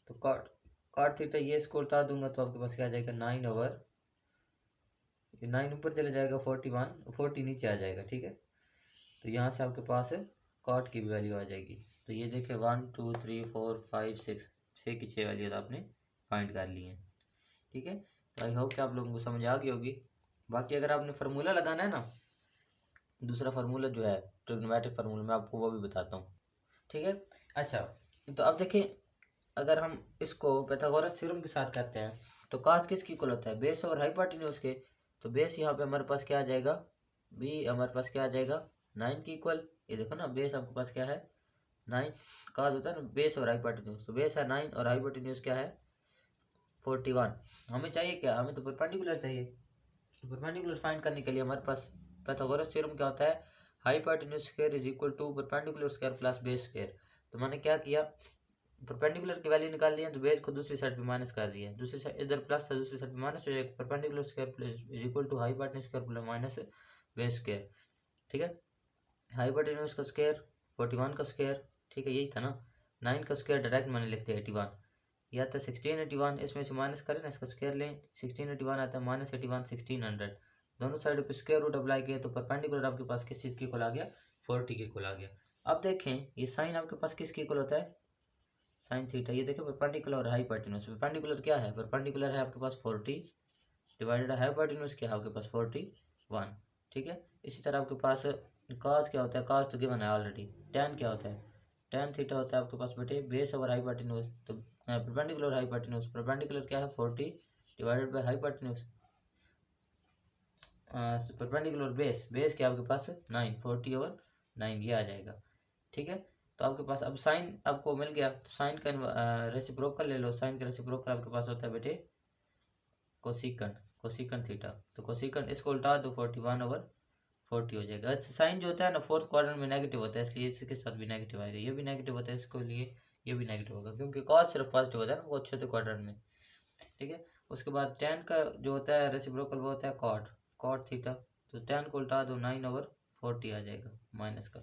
तो कॉट थीटा ये इसको उल्टा दूंगा तो आपके पास क्या आ जाएगा, 9 ऊपर चले जाएगा, 40 नीचे आ जाएगा। ठीक है, तो यहाँ से आपके पास कॉट की भी वैल्यू आ जाएगी। तो ये देखें 1 2 3 4 5 6 6 की 6 वैल्यू आपने फाइंड कर ली है। ठीक है, तो आई होप कि आप लोगों को समझ आ गई होगी। बाकी अगर आपने फार्मूला लगाना है ना, दूसरा फार्मूला जो है ट्रिग्नोमेट्रिक फार्मूला, मैं आपको वो भी बताता हूँ। ठीक है, अच्छा तो अब देखें, अगर हम इसको पाइथागोरस थ्योरम के साथ करते हैं तो कास किसकी इक्वल होता है, बेस और हाइपोटेन्यूज के। तो बेस यहाँ पे हमारे पास क्या आ जाएगा, बी हमारे पास क्या आ जाएगा, 9 की इक्वल। ये देखो ना, बेस आपके पास क्या है, 9, काज होता है ना बेस और हाइपोटेन्यूज, तो बेस है 9 और हाइपोटेन्यूज क्या है, 41। हमें चाहिए क्या, हमें तो परपेंडिकुलर चाहिए। तो परपेंडिकुलर फाइंड करने के लिए हमारे पास पाइथागोरस थ्योरम क्या होता है, hypotenuse square is equal to perpendicular square plus base square. तो मैंने क्या किया, परपेंडिकुलर की वैल्यू निकाल लिया, तो बेस को दूसरी साइड पे माइनस कर दिया, दूसरी साइड इधर प्लस था, दूसरी साइड पे माइनस हो जाएगा। Perpendicular square plus is equal to hypotenuse square plus minus base square. ठीक है, हाइपोटेन्यूज का स्क्वायर 41 का स्क्वायर, ठीक है यही था ना, 9 का स्क्वायर डायरेक्ट मैंने लिखते 81, या था 1681, इसमें से माइनस करें ना, इसका स्क्वायर लें, 1681 आता है -81 1600, दोनों साइडों पे स्क्वायर रूट अप्लाई किया तो परपेंडिकुलर आपके पास किस चीज़ की इक्वल आ गया, 40 के इक्वल आ गया। अब देखें ये साइन आपके पास किसकी इक्वल होता है, साइन थीटा। ये देखिए परपेंडिकुलर और हाइपोटेन्यूज, परपेंडिकुलर क्या है, परपेंडिकुलर है आपके पास 40 डिवाइडेड हाइपोटेन्यूज क्या है आपके पास 41। ठीक है, इसी तरह आपके पास काज क्या होता है, काज तो गिवन है ऑलरेडी। tan क्या होता है, tan थीटा होता है आपके पास बेटे बेस ओवर हाइपोटेन्यूज, तो परपेंडिकुलर हाइपोटेन्यूज, परपेंडिकुलर क्या है 40 divided by hypotenuse, perpendicular base, base क्या आपके पास 9, 40/9 ये आ जाएगा। ठीक है, तो आपके पास अब साइन आपको मिल गया, तो साइन का रेसिप्रोकल ले लो। साइन का रेसिप्रोकल आपके पास होता है बेटे कोसिकन थीटा। तो कोसिकन इसको उल्टा दो, 41/40 हो जाएगा। अच्छा साइन जो होता है ना फोर्थ क्वाड्रेंट में नेगेटिव होता है, इसलिए इसके साथ भी नेगेटिव आएगा, ये भी नेगेटिव होता है, इसको लिए ये भी नेगेटिव होगा, क्योंकि कॉस सिर्फ पॉजिटिव होता है ना वो छोटे क्वाड्रेंट में। ठीक है, उसके बाद tan का जो होता है रेसिप्रोकल वो होता है कॉट थीटा। तो tan को उल्टा दो, 9/40 आ जाएगा माइनस का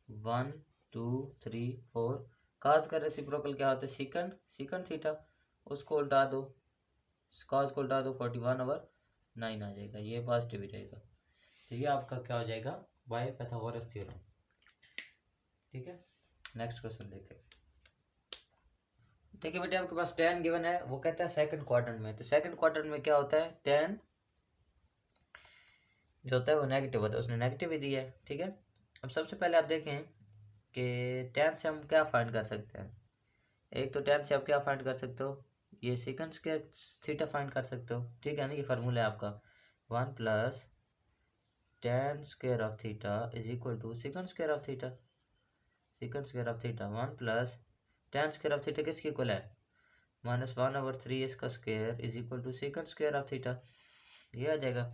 1 2 3 4। काज का रेसिप्रोकल क्या होता है, सीकंड थीटा, उसको उल्टा दो, काज को उल्टा दो, 41/9 आ जाएगा, ये पॉजिटिव ही रहेगा। तो ये आपका क्या हो जाएगा, बाय पाइथागोरस थ्योरम। ठीक है, नेक्स्ट क्वेश्चन देखें। देखिए बेटे आपके पास tan गिवन है, वो कहता है सेकंड क्वाड्रेंट में। तो सेकंड क्वाड्रेंट में क्या होता है, tan जो होता है वो नेगेटिव होता है, उसने नेगेटिव ही दिया है। ठीक है, अब सबसे पहले आप देखें कि tan से हम क्या फाइंड कर सकते हैं। एक तो tan से आप क्या फाइंड कर सकते हो, ये सेकंड स्क्वायर थीटा फाइंड कर सकते हो, ठीक है ना। ये फार्मूला है आपका 1 plus tan square of theta is equal to secant square of theta. Secant square of theta 1 plus tan square of theta किसके इक्वल है, -1/3 इसका square is equal to secant square of theta. ये आ जाएगा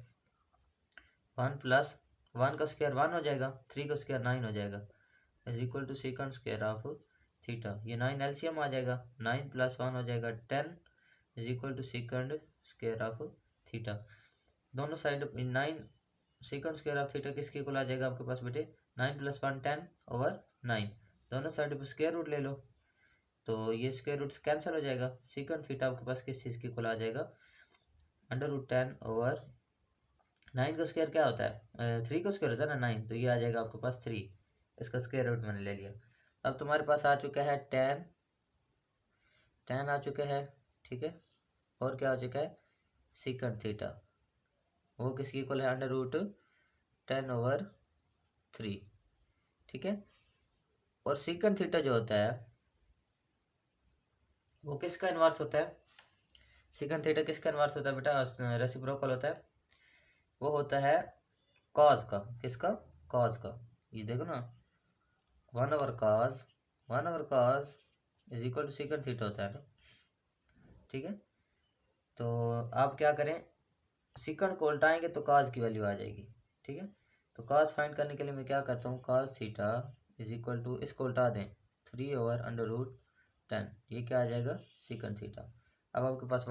1 plus 1 का square 1 हो जाएगा, 3 का स्क्वायर 9 हो जाएगा, is equal to secant square of theta. ये 9 एलसीएम आ जाएगा, 9 प्लस 1 हो जाएगा 10 is equal to secant square of theta. दोनों side 9 secant square of theta किसके इक्वल आ जाएगा आपके पास बेटे, 9 प्लस 1 10/9। दोनों साइड पर स्क्वायर रूट ले लो तो ये स्क्वायर रूट कैंसिल हो जाएगा। सेकंड थीटा आपके पास किस चीज़ के इक्वल आ जाएगा, √10/9 का स्क्वायर क्या होता है, 3 का स्क्वायर होता है ना 9, तो ये आ जाएगा आपके पास 3, इसका स्क्वायर रूट मैंने ले लिया। अब तुम्हारे पास आ चुका है tan आ चुका है, ठीक है। और क्या आ चुका है, सेकंड थीटा, वो किसकी इक्वल है, √10/3, ठीक है। और सेकंड थीटा जो होता है वो किसका इन्वर्स होता है, सेकंड थीटा किसका इन्वर्स होता है बेटा, रेसिप्रोकल होता है। वो होता है कॉज का, किसका, कॉज का। ये देखो ना 1/cos is equal to secant theta होता है ना, ठीक है। तो आप क्या करें, सेकंड को उल्टाएंगे तो cos की वैल्यू आ जाएगी, ठीक है। तो cos फाइंड करने के लिए मैं क्या करता हूँ, cos theta is equal to, इसको उल्टा दें 3/√10, ये क्या आ जाएगा, सेकंड थीटा। अब आपके पास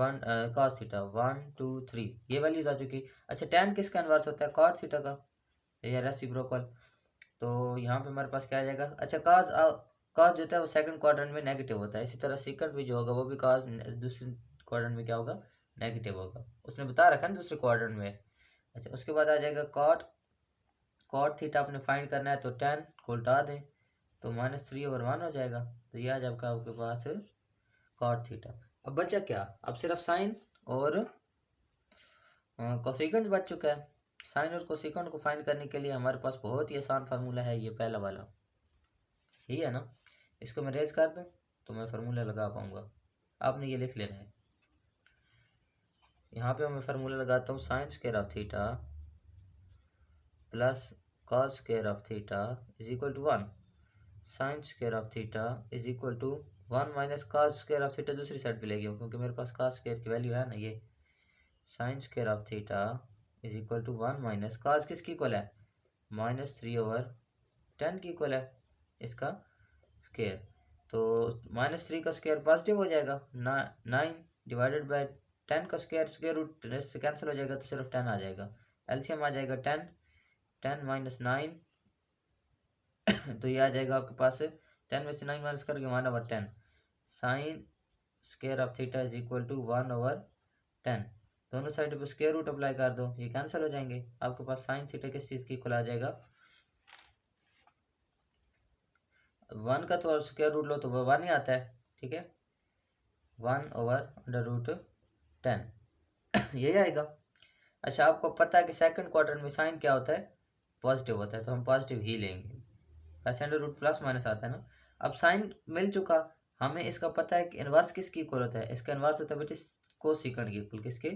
cos थीटा 1 2 3 ये वैल्यूज आ चुकी। अच्छा tan किसका इन्वर्स होता है, cot थीटा का, या रेसिप्रोकल। तो यहाँ पे हमारे पास क्या आ जाएगा, अच्छा cos जो होता है वो सेकंड क्वाड्रेंट में नेगेटिव होता है, इसी तरह सेकंड भी जो होगा वो भी cos दूसरे क्वाड्रेंट में क्या होगा, नेगेटिव होगा, उसने बता रखा है दूसरे क्वाड्रेंट में। अच्छा उसके बाद आ जाएगा cot थीटा आपने फाइंड करना है तो tan को उल्टा दें तो -3/1 हो जाएगा, तो ये आ जाएगा आपके पास cot थीटा। अब बचा क्या, अब सिर्फ साइन और कोसेकेंट बच चुका है। साइन और कोसेकेंट को फाइंड करने के लिए हमारे पास बहुत ही आसान फार्मूला है, ये पहला वाला, यही है ना। इसको मैं रेज कर दूं तो मैं फार्मूला लगा पाऊंगा, आपने ये लिख लेना है। यहाँ पे मैं फार्मूला लगाता हूँ, sine square of theta plus cos square of theta is equal to 1, sine square of theta is equal to 1 minus cos square of theta दूसरी साइड पे ले गया क्योंकि मेरे पास कॉस स्क्वायर की वैल्यू है ना, ये sine square of theta is equal to 1 minus cos किसकी इक्वल है, -3/10 की इक्वल है इसका स्क्वायर। तो -3 का स्क्वायर पॉजिटिव हो जाएगा, 9 डिवाइडेड बाय 10 का स्क्वायर, स्क्वायर रूट से कैंसिल हो जाएगा तो सिर्फ 10 आ जाएगा, एलसीएम आ जाएगा 10 10 - 9 तो ये आ जाएगा आपके पास 10 में से 9 माइनस करके 1/10, sine square of theta is equal to 1/10। दोनों साइड पे स्क्वायर रूट अप्लाई कर दो, ये कैंसिल हो जाएंगे, आपके पास साइन थीटा किस चीज़ की इक्वल आ जाएगा, 1 का तो स्क्वायर रूट लो तो वो 1 ही आता है, ठीक है, 1/√10 यही आएगा। अच्छा आपको पता है कि सेकंड क्वार्टर में साइन क्या होता है, पॉजिटिव होता है, तो हम पॉजिटिव ही लेंगे, वैसे अंडर रूट प्लस माइनस आता है ना। अब साइन मिल चुका, हमें इसका पता है कि इन्वर्स किसकी इक्वल होता है, इसका इन्वर्स होता है बेटे कोसेकेंट की इक्वल, किसके,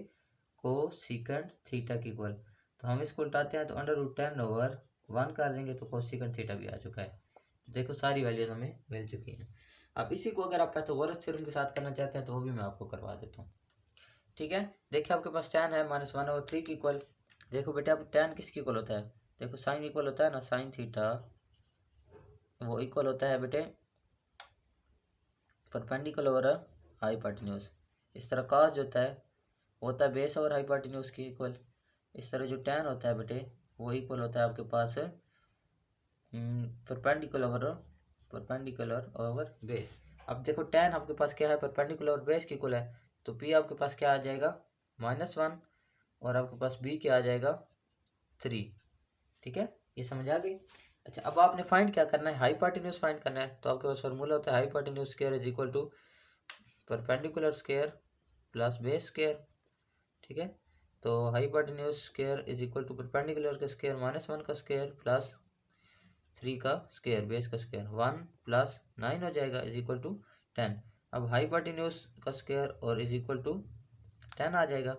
कोसेकेंट थीटा की इक्वल। तो हम इसको उल्टाते हैं तो √10/1 कर देंगे तो कोसेकेंट थीटा भी आ चुका है। देखो सारी वैल्यूज हमें मिल चुकी हैं। अब इसी को अगर आप पाइथागोरस थ्योरम के साथ करना चाहते हैं तो वो भी मैं आपको करवा देता हूँ, ठीक है। देखिए आपके पास tan है -1/3 की इक्वल। देखो बेटा अब tan किसकी इक्वल होता है, देखो साइन इक्वल होता है ना, साइन थीटा वो इक्वल होता है बेटे परपेंडिकुलर और हाइपोटेन्यूज। इस तरह cos जो होता है वो होता है बेस और हाइपोटेन्यूज की इक्वल। इस तरह जो tan होता है बेटे वो इक्वल होता है आपके पास परपेंडिकुलर ओवर बेस। अब देखो tan आपके पास क्या है, परपेंडिकुलर और बेस की इक्वल है, तो p आपके पास क्या आ जाएगा -1 और आपके पास b क्या आ जाएगा 3, ठीक है, ये समझ आ गई। अच्छा अब आपने फाइंड क्या करना है, हाइपोटेन्यूज फाइंड करना है, तो आपके पास फार्मूला होता है hypotenuse square is equal to perpendicular square plus base square, ठीक है। तो hypotenuse square is equal to perpendicular का स्क्वायर -1 का स्क्वायर प्लस 3 का स्क्वायर बेस का स्क्वायर, 1 + 9 हो जाएगा इज इक्वल टू 10। अब हाइपोटेन्यूज का स्क्वायर और इज इक्वल टू 10 आ जाएगा।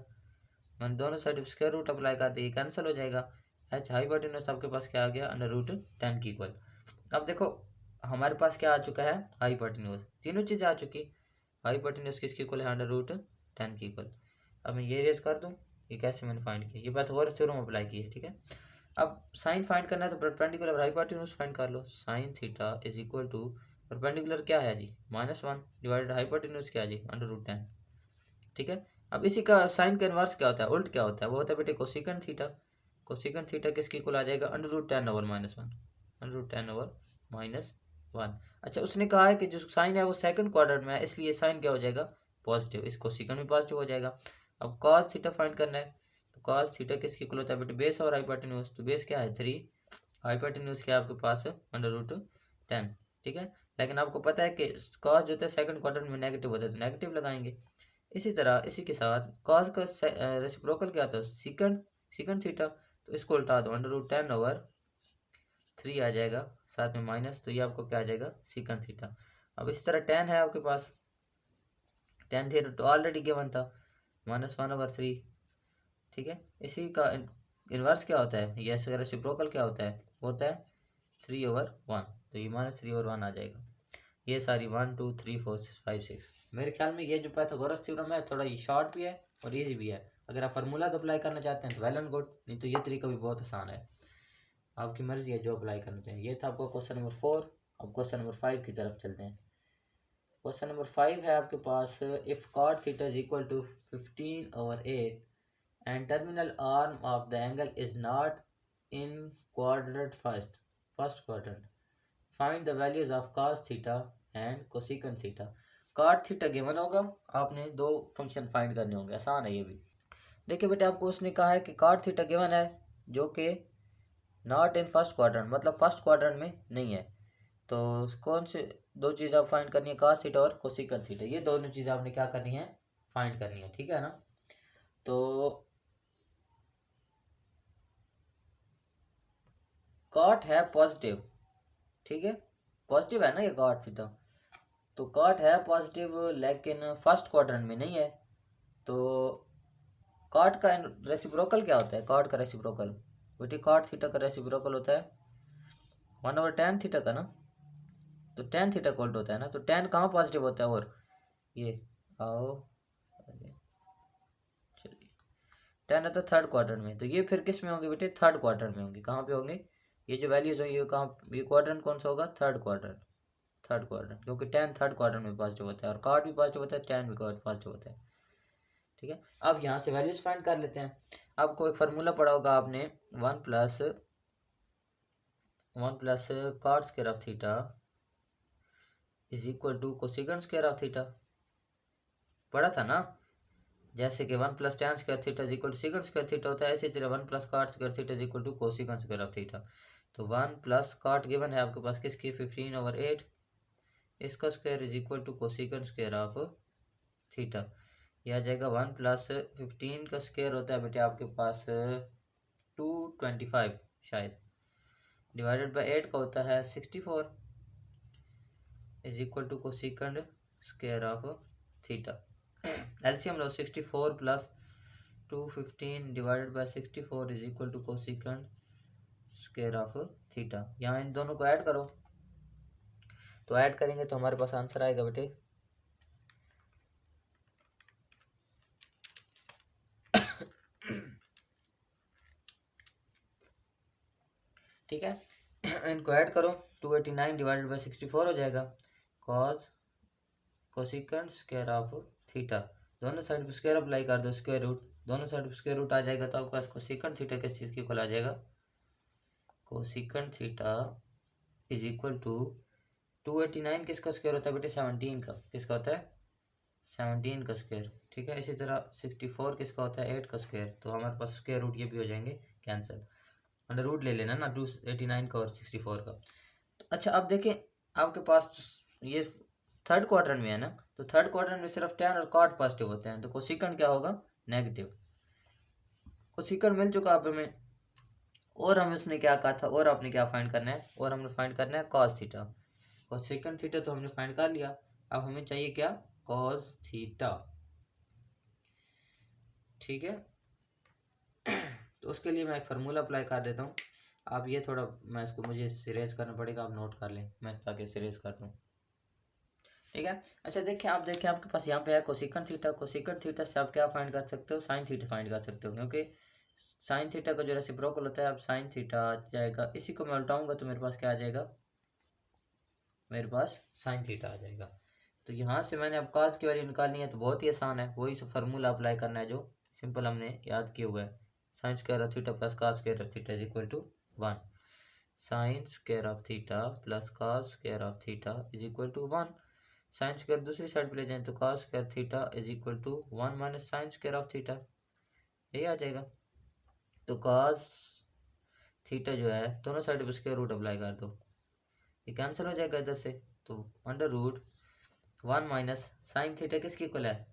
मैंने दोनों साइड स्क्वायर रूट अप्लाई कर दिया, कैंसिल हो जाएगा। एच हाइपोटेन्यूज आपके पास क्या आ गया, अंडर रूट 10 की इक्वल। अब देखो हमारे पास क्या आ चुका है, हाइपोटेन्यूज, तीनों चीज़ें आ चुकी। हाइपोटेन्यूज किसकी इक्वल है, अंडर रूट 10 की इक्वल। अब मैं ये रेज कर दूँ, ये कैसे मैंने फाइंड किया, ये पाइथागोरस थ्योरम अप्लाई की है, ठीक है। अब साइन फाइंड करना है तो परपेंडिकुलर हाइपोटेन्यूज फाइंड कर लो। Sine theta is equal to perpendicular क्या है जी, -1 डिवाइडेड हाइपोटेन्यूज क्या है जी, अंडर रूट 10, ठीक है। अब इसी का साइन का इनवर्स क्या होता है, उल्ट क्या होता है, वो होता है बेटे कोसिकेंट थीटा। कोसिकेंट थीटा किसकी इक्वल आ जाएगा, under root 10 over -1, under root 10 over -1। अच्छा उसने कहा है कि जो साइन है वो सेकंड क्वाड्रेंट में है, इसलिए साइन क्या हो जाएगा, पॉजिटिव, इस कोसिकेंट भी पॉजिटिव हो जाएगा। अब कॉस थीटा फाइंड करना है, तो कॉस थीटा किसकी इक्वल होता है बेटे, बेस और हाइपोटेन्यूज। तो बेस क्या है 3, हाइपोटेन्यूज क्या है आपके पास अंडर रूट 10, ठीक है। लेकिन आपको पता है कि कॉस जो होता है सेकंड क्वाड्रेंट में नेगेटिव होता है, तो नेगेटिव लगाएंगे। इसी तरह इसी के साथ कॉस का रेसिप्रोकल क्या होता है, सीकंड, सीकंड थीटा, तो इसको उल्टा दो, अंडर रूट 10 ओवर 3 आ जाएगा, साथ में माइनस, तो ये आपको क्या आ जाएगा, सीकंड थीटा। अब इस तरह टेन है आपके पास, टेन थीटा तो ऑलरेडी गिवन था, -1 ओवर 3, ठीक है। इसी का इन्वर्स क्या होता है, ये रेसिप्रोकल क्या होता है, होता है 3 ओवर 1, तो ये -3 ओवर 1 आ जाएगा। ये सारी 1 2 3 4 5 6, मेरे ख्याल में ये जो पाइथागोरस थ्योरम है थोड़ा ये शॉर्ट भी है और इजी भी है। अगर आप फार्मूला तो अप्लाई करना चाहते हैं तो वेल एंड गुड, नहीं तो ये तरीका भी बहुत आसान है, आपकी मर्जी है जो अप्लाई करना चाहिए। ये था आपका क्वेश्चन नंबर 4। अब क्वेश्चन नंबर 5 की तरफ चलते हैं। क्वेश्चन नंबर 5 है आपके पास, if cot theta is equal to 15 over 8 and terminal arm of the angle is not in quadrant first quadrant, find the values of cos theta and cosecant theta। cot theta given होगा, आपने दो function find करने होंगे, आसान है ये भी। देखिए बेटे आपको उसने कहा है कि cot थीटा गिवन है जो कि नॉट इन फर्स्ट क्वाड्रेंट, मतलब फर्स्ट क्वाड्रेंट में नहीं है। तो कौन से दो चीज़ आप फाइंड करनी है, cos थीटा और cosecant थीटा, ये दोनों चीज़ आपने क्या करनी है, फाइंड करनी है, ठीक है ना। तो कॉट है पॉजिटिव, ठीक है, पॉजिटिव है ना ये कॉट थीटा, तो कॉट है पॉजिटिव लेकिन फर्स्ट क्वाड्रेंट में नहीं है। तो कॉट का रेसिप्रोकल क्या होता है, कॉट का रेसिप्रोकल बेटी, कॉट थीटा का रेसिप्रोकल होता है 1 ओवर tan थीटा का ना, तो tan थीटा कोल्ट होता है ना, तो tan कहाँ पॉजिटिव होता है, और ये आओ चलिए tan है तो थर्ड क्वाड्रेंट में, तो ये फिर किस में होंगे बेटे, थर्ड क्वाड्रेंट में होंगे। कहाँ पे होंगे ये जो वैल्यूज होंगी, ये कहाँ, ये क्वाड्रेंट कौन सा होगा, थर्ड क्वाड्रेंट, थर्ड क्वाड्रेंट, क्योंकि tan थर्ड क्वाड्रेंट में पॉजिटिव होता है और कॉट भी पॉजिटिव होता है, tan भी पॉजिटिव होता है, ठीक है। अब यहाँ से वैल्यूज फाइंड कर लेते हैं। आपको एक फार्मूला पढ़ा होगा आपने, 1 plus cot square of theta is equal to cosecant square of theta, पढ़ा था ना। जैसे कि 1 plus tan square theta is equal to secant square theta होता है, इसी तरह 1 plus cot square theta is equal to cosecant square of theta. तो 1 प्लस कॉट गिवन है आपके पास किसकी, 15 ओवर 8, इसका square is equal to cosecant square of theta. यह आ जाएगा 1 प्लस 15 का स्क्वायर होता है बेटे आपके पास 225 शायद, डिवाइडेड बाई 8 का होता है 64, is equal to cosecant square of theta. LCM लो, 64 plus 215 divided by 64 is equal to cosecant square of theta. यहाँ इन दोनों को ऐड करो, तो ऐड करेंगे तो हमारे पास आंसर आएगा बेटे ठीक है। इनको ऐड करो, 289 डिवाइडेड बाई 64 हो जाएगा, cos cosecant square of theta, दोनों साइड पर स्क्वायर अप्लाई कर दो, स्क्वायर रूट, दोनों साइड पर स्क्वायर रूट आ जाएगा, तो आपके पास कोसेकेंट थीटा किस चीज़ की इक्वल आ जाएगा, cosecant theta is equal to 289 किसका स्क्वायर होता है बेटे, 17 का, किसका होता है 17 का स्क्वायर, ठीक है। इसी तरह 64 किसका होता है 8 का स्क्वायर, तो हमारे पास स्क्वायर रूट ये भी हो जाएंगे कैंसिल, अंडर रूट ले लेना ना 289 का और 64 का। तो अच्छा अब देखें आपके पास ये थर्ड क्वाड्रेंट में है ना, तो थर्ड क्वाड्रेंट में सिर्फ tan और कॉट पॉजिटिव होते हैं, तो कोसेकेंट क्या होगा, नेगेटिव। कोसेकेंट मिल चुका आप हमें, और हमें उसने क्या कहा था, और आपने क्या फाइंड करना है, और हमने फाइंड करना है कॉस थीटा। कोसेकेंट थीटा तो हमने फाइंड कर लिया, अब हमें चाहिए क्या, कॉस थीटा, ठीक है। तो उसके लिए मैं एक फार्मूला अप्लाई कर देता हूँ। आप ये थोड़ा, मैं इसको, मुझे इरेज करना पड़ेगा, आप नोट कर लें, मैं ताकि इरेज कर दूँ, ठीक है। अच्छा देखिए, आप देखिए आपके पास यहाँ पे है कोसिकन थीटा। कोसिकन थीटा से आप क्या फाइंड कर सकते हो, साइन थीटा फाइंड कर सकते हो, क्योंकि साइन थीटा का जो रेसिप्रोकल होता है, अब साइन थीटा आ जाएगा, इसी को मैं उल्टाऊंगा तो मेरे पास क्या आ जाएगा, मेरे पास साइन थीटा आ जाएगा। तो यहाँ से मैंने अब काज की वैल्यू निकालनी है, तो बहुत ही आसान है, वही फार्मूला अप्लाई करना है जो सिंपल हमने याद किया हुआ है। Sine square of theta plus cos square of theta is equal to 1। Sine square of theta plus cos square of theta is equal to 1। Sine square दूसरी साइड पे ले जाएं तो cos square theta is equal to 1 minus sine square of theta, यही आ जाएगा। तो काज theta जो है दोनों साइड पे स्क्वायर रूट अप्लाई कर दो, ये कैंसिल हो जाएगा इधर से, तो under root 1 minus sine theta किसकी इक्वल है,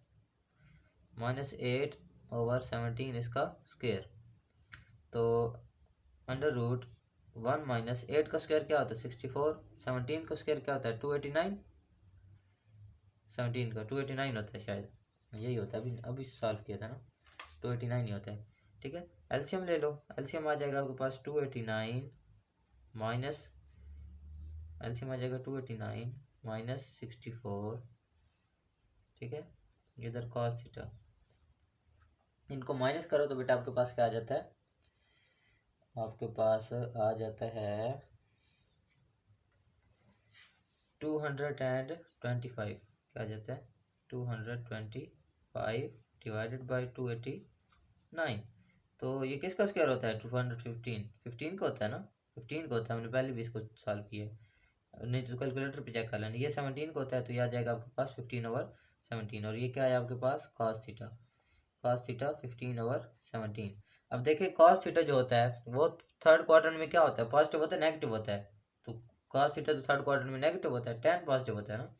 -8/17 इसका स्क्वायर। तो अंडर रूट 1 माइनस 8 का स्क्वायर क्या होता है 64, 17 का स्क्वायर क्या होता है 289, 17 का 289 होता है शायद, यही होता है, अभी अभी सॉल्व किया था ना, 289 ही होता है, ठीक है। एलसीएम ले लो, एलसीएम आ जाएगा आपके पास 289 माइनस, एलसीएम आ जाएगा 289 माइनस 64, ठीक है। इधर कॉस थीटा, इनको माइनस करो तो बेटा आपके पास क्या आ जाता है, आपके पास आ जाता है 225, क्या आ जाता है 225 डिवाइडेड बाई 289। तो ये किसका स्क्वायर होता है 215, 15 का होता है ना, 15 का होता है, हमने पहले भी इसको सॉल्व किया है, नहीं तो कैलकुलेटर पे चेक कर लेना, ये 17 का होता है, तो ये आ जाएगा आपके पास 15/17, और ये क्या है आपके पास cos थीटा, cos थीटा 15/17। अब देखिए cos थीटा जो होता है वो थर्ड क्वार्टर में क्या होता है, पॉजिटिव होता है नेगेटिव होता है, तो cos थीटा तो थर्ड क्वार्टर में नेगेटिव होता है, tan पॉजिटिव होता है ना,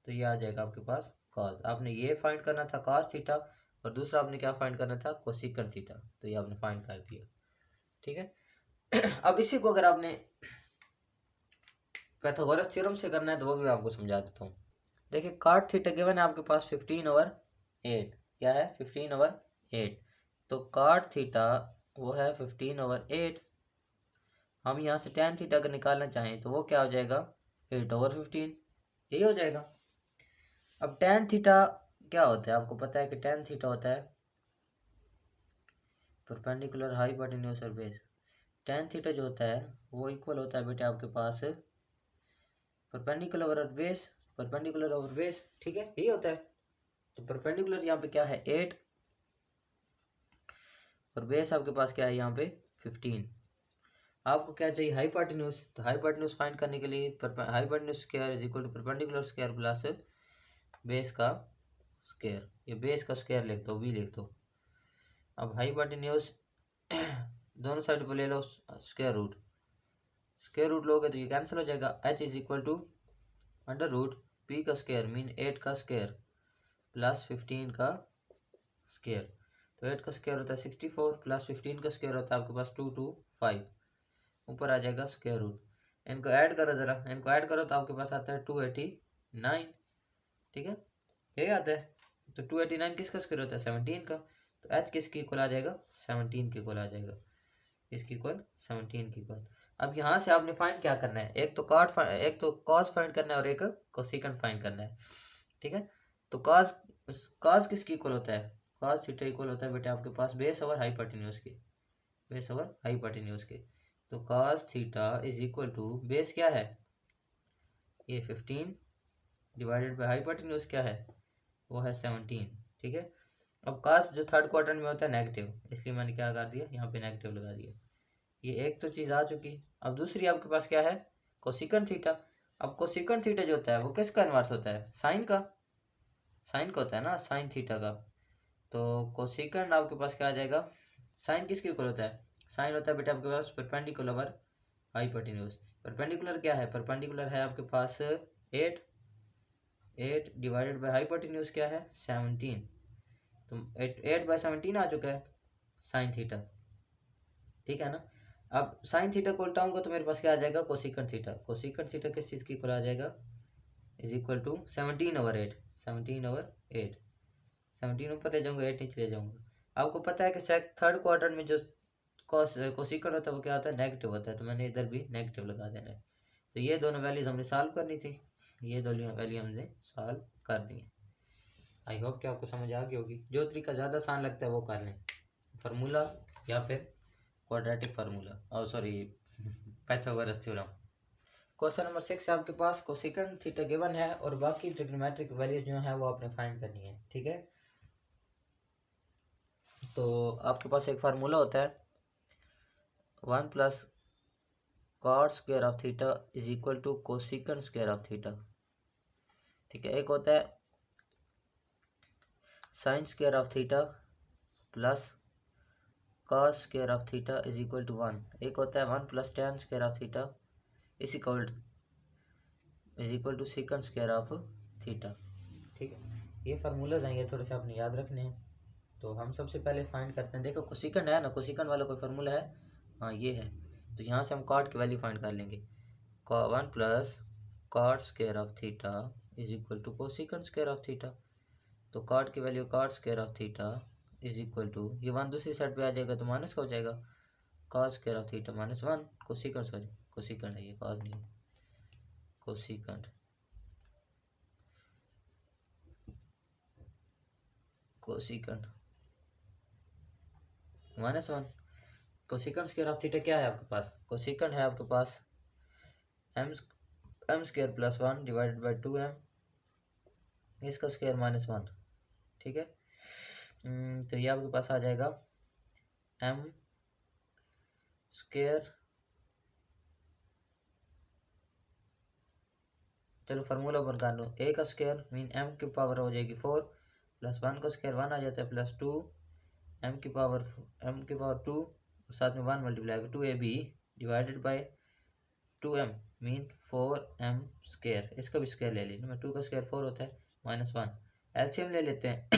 तो ये आ जाएगा आपके पास cos। आपने ये फाइंड करना था cos थीटा, और दूसरा आपने क्या फाइंड करना था कोसिकन थीटा, तो ये आपने फाइंड कर दिया, ठीक है। अब इसी को अगर आपने पाइथागोरस थ्योरम से करना है तो वो भी मैं आपको समझा देता हूँ। देखिए cot थीटा गिवन है आपके पास 15/8, क्या है 15/8, तो cot थीटा वो है 15/8। हम यहाँ से tan थीटा अगर निकालना चाहें तो वो क्या हो जाएगा 8/15, यही हो जाएगा। अब tan थीटा क्या होता है, आपको पता है कि tan थीटा होता है परपेंडिकुलर हाइपोटेन्यूज और बेस। tan थीटा जो होता है वो इक्वल होता है बेटे आपके पास perpendicular over base, perpendicular over base, ठीक है, यही होता है। तो परपेंडिकुलर यहाँ पे क्या है 8, और बेस आपके पास क्या है यहाँ पे 15। आपको क्या चाहिए हाइपोटेन्यूज, तो हाइपोटेन्यूज फाइंड करने के लिए hypotenuse square is equal to perpendicular square plus base का स्क्वायर, ये बेस का स्क्वायर लिख दो, भी लिख दो। अब हाइपोटेन्यूज दोनों साइड पर ले लो स्क्वायर रूट, स्क्वायर रूट लोगे तो ये कैंसिल हो जाएगा, h is equal to under root p का स्क्वायर मीन 8 का स्क्वायर प्लस 15 का स्क्वायर। तो 8 का स्क्वायर होता है 64 प्लस 15 का स्क्वायर होता है आपके पास 225, ऊपर आ जाएगा स्क्वायर रूट। इनको ऐड करो ज़रा, इनको ऐड करो तो आपके पास आता है 289, ठीक है, यही आता है। तो 289 किसका स्क्वायर होता है 17 का, तो h किसकी इक्वल आ जाएगा 17 के इक्वल आ जाएगा, इसकी इक्वल 17 की इक्वल। अब यहाँ से आपने फाइंड क्या करना है, एक तो एक तो कॉस फाइंड करना है और एक कोसिकन फाइंड करना है, ठीक है। तो कॉस किसकी इक्वल होता है, कॉस थीटा इक्वल होता है बेटे आपके पास बेस ओवर हाइपोटेन्यूज के, बेस ओवर हाइपोटेन्यूज के। तो cos theta is equal to base क्या है ये 15 डिवाइडेड बाई हाइपोटेन्यूज क्या है वो है 17, ठीक है। अब कॉस जो थर्ड क्वार्टर में होता है नेगेटिव, इसलिए मैंने क्या कर दिया यहाँ पे नेगेटिव लगा दिया। ये एक तो चीज़ आ चुकी। अब दूसरी आपके पास क्या है कोसिकन थीटा। अब कोसिकन थीटा जो होता है वो किसका इन्वर्स होता है साइन का, साइन का होता है ना साइन थीटा का। तो कोसिकन आपके पास क्या आ जाएगा, साइन किसके इक्वल होता है, साइन होता है बेटा आपके पास परपेंडिकुलर ओवर हाइपोटेन्यूज। परपेंडिकुलर क्या है, परपेंडिकुलर है आपके पास 8 डिवाइडेड बाई हाइपोटेन्यूज क्या है 17, तो 8/17 आ चुका है साइन थीटा, ठीक है ना। अब साइन थीटा को उल्टाऊंगा तो मेरे पास क्या आ जाएगा कोसिकन थीटा, कोसिकन थीटा किस चीज़ की इक्वल आ जाएगा इज इक्वल टू 17/8, 17/8, 17 ऊपर ले जाऊंगा, 8 नीचे ले जाऊंगा। आपको पता है कि थर्ड क्वार्टर में जो कोसिकन होता है वो क्या होता है, नेगेटिव होता है, तो मैंने इधर भी नेगेटिव लगा देना है। तो ये दोनों वैल्यूज हमने सॉल्व करनी थी, ये दोनों वैल्यू हमने सॉल्व कर दी है। आई होप कि आपको समझ आ गई होगी। जो तरीका ज़्यादा आसान लगता है वो कर लें, फार्मूला या फिर क्वाड्रेटिक फार्मूला, और sorry Pythagoras theorem. Question number 6 है आपके पास, कोसेकंड थीटा गिवन है और बाकी ट्रिग्नोमेट्रिक वैल्यूज जो है वो आपने फाइंड करनी है, ठीक है। तो आपके पास एक फार्मूला होता है 1 plus cot square of theta is equal to cosecant square of theta, ठीक है। एक होता है sine square of theta plus cos square of theta is equal to 1। एक होता है 1 plus tan square of theta is equal to secant square of theta, ठीक है। ये फार्मूलाज हैं, ये थोड़े से आपने याद रखने हैं। तो हम सबसे पहले फाइंड करते हैं, देखो कोसेकंड है ना, कोसेकंड वाला कोई फार्मूला है, हाँ ये है। तो यहाँ से हम कॉट की वैल्यू फाइंड कर लेंगे। 1 plus cot square of theta is equal to cosecant square of theta. तो कॉट की value cot square of theta is equal to, ये 1 दूसरी साइड पे आ जाएगा तो माइनस का हो जाएगा, cos square of theta minus 1 cosecant, sorry cosecant है ये, कॉस नहीं है, cosecant minus 1। Cosecant square of theta क्या है आपके पास, कोसेकंड है आपके पास m square plus 1 divided by 2m, इसका स्क्वायर माइनस 1, ठीक है। तो ये आपके पास आ जाएगा m स्क्वायर, चलो फार्मूला ओपन कर लूँ, a का स्क्वायर मीन m की पावर हो जाएगी 4 प्लस 1 का स्क्वायर 1 आ जाता है प्लस 2 m की पावर 2 और साथ में 1 multiply 2ab divided by 2m mean 4m square, इसका भी स्क्वायर ले लीजिए, 2 का स्क्वायर 4 होता है माइनस 1, एलसीएम ले लेते हैं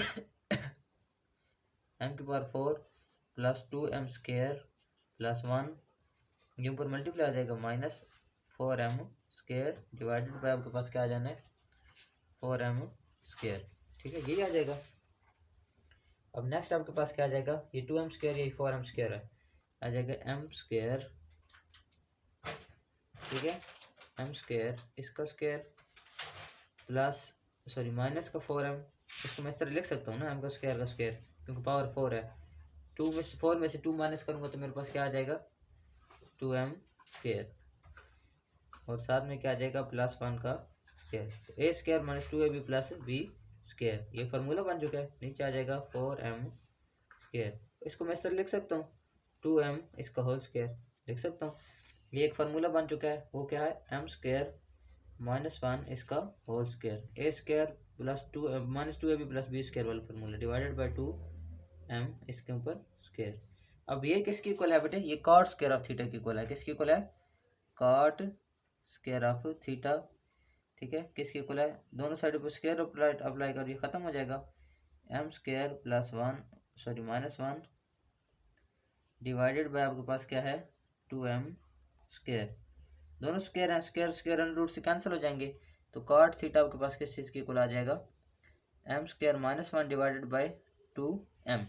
m की power 4 plus 2m square plus 1, ये ऊपर मल्टीप्लाई आ जाएगा minus 4m square divided by आपके पास क्या आ जाना है 4m स्क्वायर, ठीक है, यही आ जाएगा। अब नेक्स्ट आपके पास क्या आ जाएगा, ये 2m स्क्वायर ये 4m स्क्वायर है, आ जाएगा m स्क्वायर, ठीक है, m स्क्वायर इसका स्क्वायर प्लस सॉरी माइनस का 4m, इसको मैं इस तरह लिख सकता हूँ ना, m का स्क्वायर क्योंकि पावर 4 है, 4 में से 2 माइनस करूँगा तो मेरे पास क्या आ जाएगा 2m स्क्वायर, और साथ में क्या आ जाएगा प्लस 1 का स्क्वायर, तो a square minus 2ab plus b square, ये फार्मूला बन चुका है। नीचे आ जाएगा 4m स्क्वायर, इसको मैं इस तरह लिख सकता हूँ 2m इसका होल स्क्वायर लिख सकता हूँ। ये एक फार्मूला बन चुका है, वो क्या है m स्क्वायर माइनस 1 इसका whole square, a square plus 2 minus 2ab plus b square वाला फार्मूला डिवाइडेड बाई 2m इसके ऊपर स्क्वायर। अब ये किसकी इक्वल है बेटे, ये कॉट स्क्वायर ऑफ थीटा की इक्वल है, किसकी इक्वल है कॉट स्क्वायर ऑफ थीटा, ठीक है, किसकी इक्वल है, दोनों साइड पर स्क्वायर अप्लाई कर, ये खत्म हो जाएगा, m square plus 1 sorry minus 1 divided by आपके पास क्या है 2m स्क्वायर, दोनों स्क्वायर हैं, स्क्वायर अंडर रूट से कैंसिल हो जाएंगे, तो कॉट थीटा आपके पास किस चीज़ की इक्वल आ जाएगा m square minus 1 divided by 2m।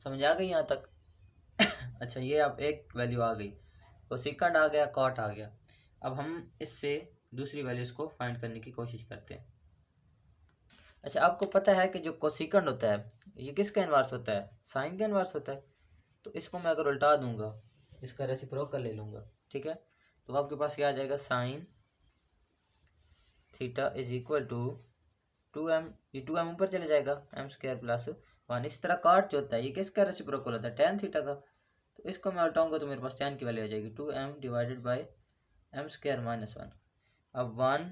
समझ आ गई यहाँ तक अच्छा, ये अब एक वैल्यू आ गई, कोसेकंड आ गया, कॉट आ गया। अब हम इससे दूसरी वैल्यूज को फाइंड करने की कोशिश करते हैं। अच्छा, आपको पता है कि जो कोसेकंड होता है ये किसका इनवर्स होता है, साइन का इनवर्स होता है। तो इसको मैं अगर उल्टा दूंगा, इसका रेसिप्रोकल ले लूँगा, ठीक है, तो आपके पास क्या आ जाएगा sine theta is equal to 2m, ये 2m ऊपर चले जाएगा m स्क्वायर प्लस 1। इस तरह कॉट जो होता है ये किसका रेसिप्रोकल होता है tan थीटा का, तो इसको मैं उल्टाऊंगा तो मेरे पास tan की वैल्यू आ जाएगी 2m divided by m square minus 1। अब 1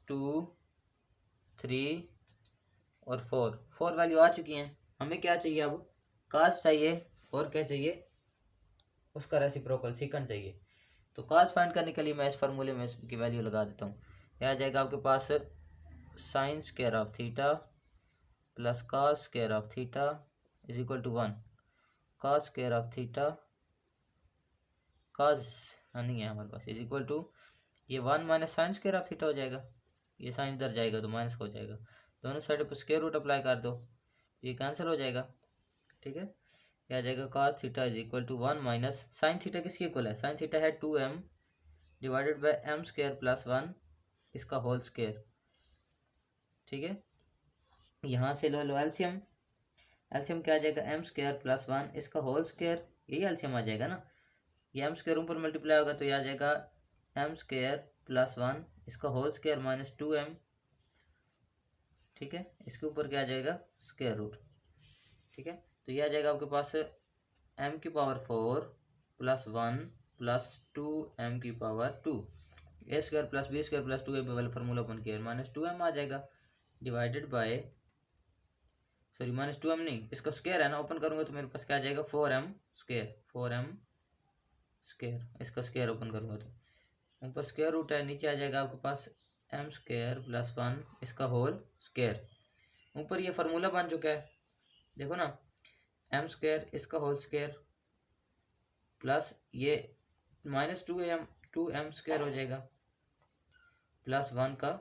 2 3 और 4 वैल्यू आ चुकी हैं, हमें क्या चाहिए अब cos चाहिए और क्या चाहिए उसका रेसिप्रोकल सेकंड चाहिए। तो cos फाइंड करने के लिए मैं इस फार्मूले में इसकी वैल्यू लगा देता हूँ, यह आ जाएगा आपके पास sine square of theta plus cos square of theta is equal to 1, cos square of theta cos नहीं है हमारे पास इज इक्वल टू ये 1 minus sine square of theta हो जाएगा, ये साइन इधर जाएगा तो माइनस हो जाएगा, दोनों साइड पर स्क्वायर रूट अप्लाई कर दो, ये कैंसिल हो जाएगा। ठीक है, ये आ जाएगा cos theta is equal to 1 minus sine theta किसके इक्वल है, साइन थीटा है 2m divided by m square plus 1 इसका होल स्क्वायर। ठीक है, यहाँ से लो एलसीएम, एलसीएम क्या आ जाएगा m स्क्वायर प्लस 1 इसका होल स्क्वायर, यही एलसीएम आ जाएगा ना, ये m स्क्वायर ऊपर मल्टीप्लाई होगा तो ये आ जाएगा m स्क्वायर प्लस 1 इसका होल स्क्वायर माइनस 2m। ठीक है, इसके ऊपर क्या आ जाएगा स्क्वायर रूट। ठीक है, तो ये आ जाएगा आपके पास m की पावर 4 प्लस 1 प्लस 2m की power 2, a square plus B square plus 2ab वाला फार्मूला ओपन किया, माइनस 2m आ जाएगा divided bye, sorry minus 2m नहीं, इसका स्क्वायर है ना, ओपन करूंगा तो मेरे पास क्या आ जाएगा 4m स्क्वायर, 4m स्क्वायर, इसका स्क्वायर ओपन करूंगा तो ऊपर स्क्वायर रूट है, नीचे आ जाएगा आपके पास m स्क्वायर प्लस 1 इसका होल स्क्वायर। ऊपर ये फार्मूला बन चुका है, देखो ना, m स्क्वायर इसका होल स्क्वायर प्लस ये माइनस 2m स्क्वायर हो जाएगा प्लस 1 का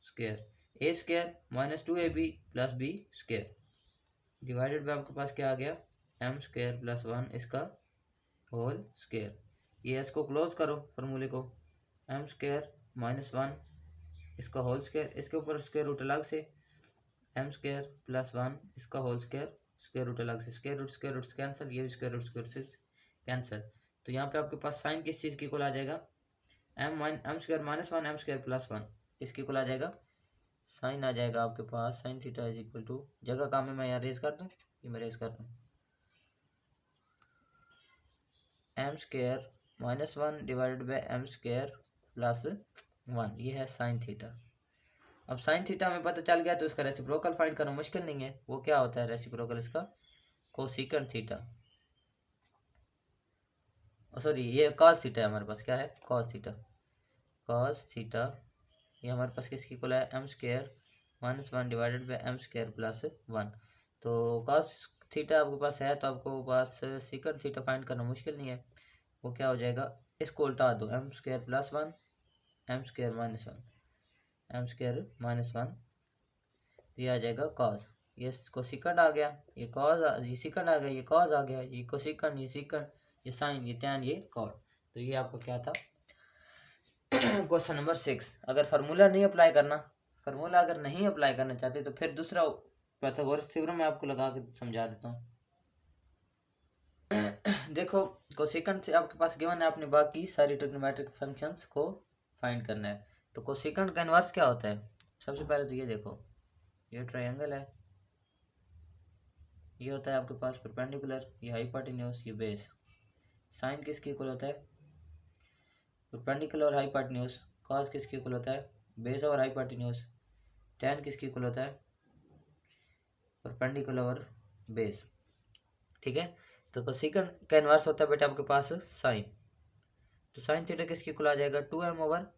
square, A square minus 2ab plus B square divided by आपके पास क्या आ गया m स्क्वायर प्लस 1 इसका होल स्क्वायर। ये इसको क्लोज करो फार्मूले को, m स्क्वायर माइनस 1 इसका होल स्क्वायर, इसके ऊपर स्क्वायर रूट अलग से, m स्क्वायर प्लस 1 इसका होल स्क्वायर, स्क्वायर रूट अलग से, स्क्वायर रूट कैंसिल, ये भी स्क्वायर रूट से कैंसिल। तो यहाँ पे आपके पास साइन किस चीज़ की इक्वल आ जाएगा, m square minus 1 m square plus 1 इसकी इक्वल आ जाएगा, साइन आ जाएगा आपके पास sine theta is equal to, जगह काम है मैं यहाँ रेज कर दूँ, ये मैं रेज कर दूँ, m square minus 1 divided by m square plus 1, ये है साइन थीटा। अब साइन थीटा हमें पता चल गया तो इसका रेसिप्रोकल फाइंड करना मुश्किल नहीं है, वो क्या होता है रेसिप्रोकल इसका, कोसेकेंट थीटा, सॉरी ये कॉस थीटा है हमारे पास, क्या है कॉस थीटा, कॉस थीटा ये हमारे पास किसकी इक्वल है m square minus 1 divided by m square plus 1। तो कॉस थीटा आपके पास है तो आपको पास सीकेंट थीटा फाइंड करना मुश्किल नहीं है, वो क्या हो जाएगा, इसको उल्टा दो, m square plus 1 m square minus 1 m square minus 1, तो ये आ जाएगा कॉस, ये कोसेकेंट आ गया, ये कॉस, ये सीकेंट आ गया, ये कॉस आ गया, ये कोसेकेंट, ये सीकेंट, ये साइन, ये टैन, ये कॉट। तो ये आपको क्या था क्वेश्चन नंबर 6। अगर फार्मूला नहीं अप्लाई करना, फार्मूला अगर नहीं अप्लाई करना चाहते तो फिर दूसरा पाइथागोरस थ्योरम मैं आपको लगा के समझा देता हूँ। देखो कोसेकेंट से आपके पास गिवन है, आपने बाकी सारी ट्रिग्नोमेट्रिक फंक्शंस को फाइंड करना है। तो कोसेकेंट का इनवर्स क्या होता है, सबसे पहले तो ये देखो, ये ट्रायंगल है, ये होता है आपके पास परपेंडिकुलर, ये हाइपोटेन्यूज, ये बेस। साइन किसके इक्वल होता है, परपेंडिकुलर और हाइपोटेन्यूज। कॉस किसके इक्वल होता है, बेस और हाइपोटेन्यूज। टैन किसके इक्वल होता है, परपेंडिकुलर और बेस। ठीक है, तो कोसेकेंट का इनवर्स होता है बेटा आपके पास साइन, तो साइन थीटा किसके इक्वल आ जाएगा 2m over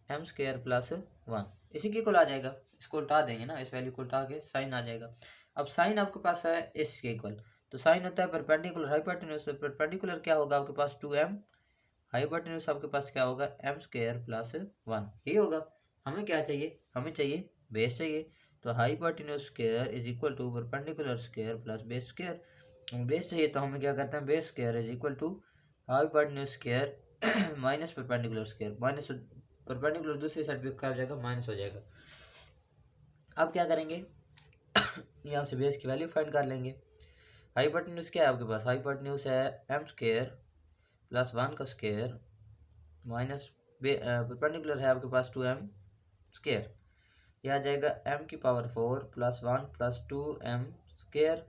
m square plus 1, इसी के इक्वल आ जाएगा, इसको उल्टा देंगे ना, इस वैल्यू को उल्टा के साइन आ जाएगा। अब साइन आपके पास है इसके इक्वल, तो साइन होता है परपेंडिकुलर हाइपोटेन्यूज, तो परपेंडिकुलर क्या होगा आपके पास 2m, हाइपोटेन्यूज आपके पास क्या होगा m स्क्वायर प्लस 1, यही होगा। हमें क्या चाहिए, हमें चाहिए बेस चाहिए, तो hypotenuse square is equal to perpendicular square plus base square. Base चाहिए तो हमें क्या करते हैं, base square is equal to hypotenuse square minus perpendicular square, minus perpendicular दूसरी साइड पे क्या हो जाएगा, माइनस हो जाएगा। अब क्या करेंगे यहाँ से बेस की वैल्यू फाइंड कर लेंगे। हाइपोटेन्यूज क्या है आपके पास, हाइपोटेन्यूज है m स्क्वायर प्लस 1 का स्क्वायर माइनस परपेंडिकुलर है आपके पास 2m स्क्वायर, यह आ जाएगा m की power 4 plus 1 plus 2m square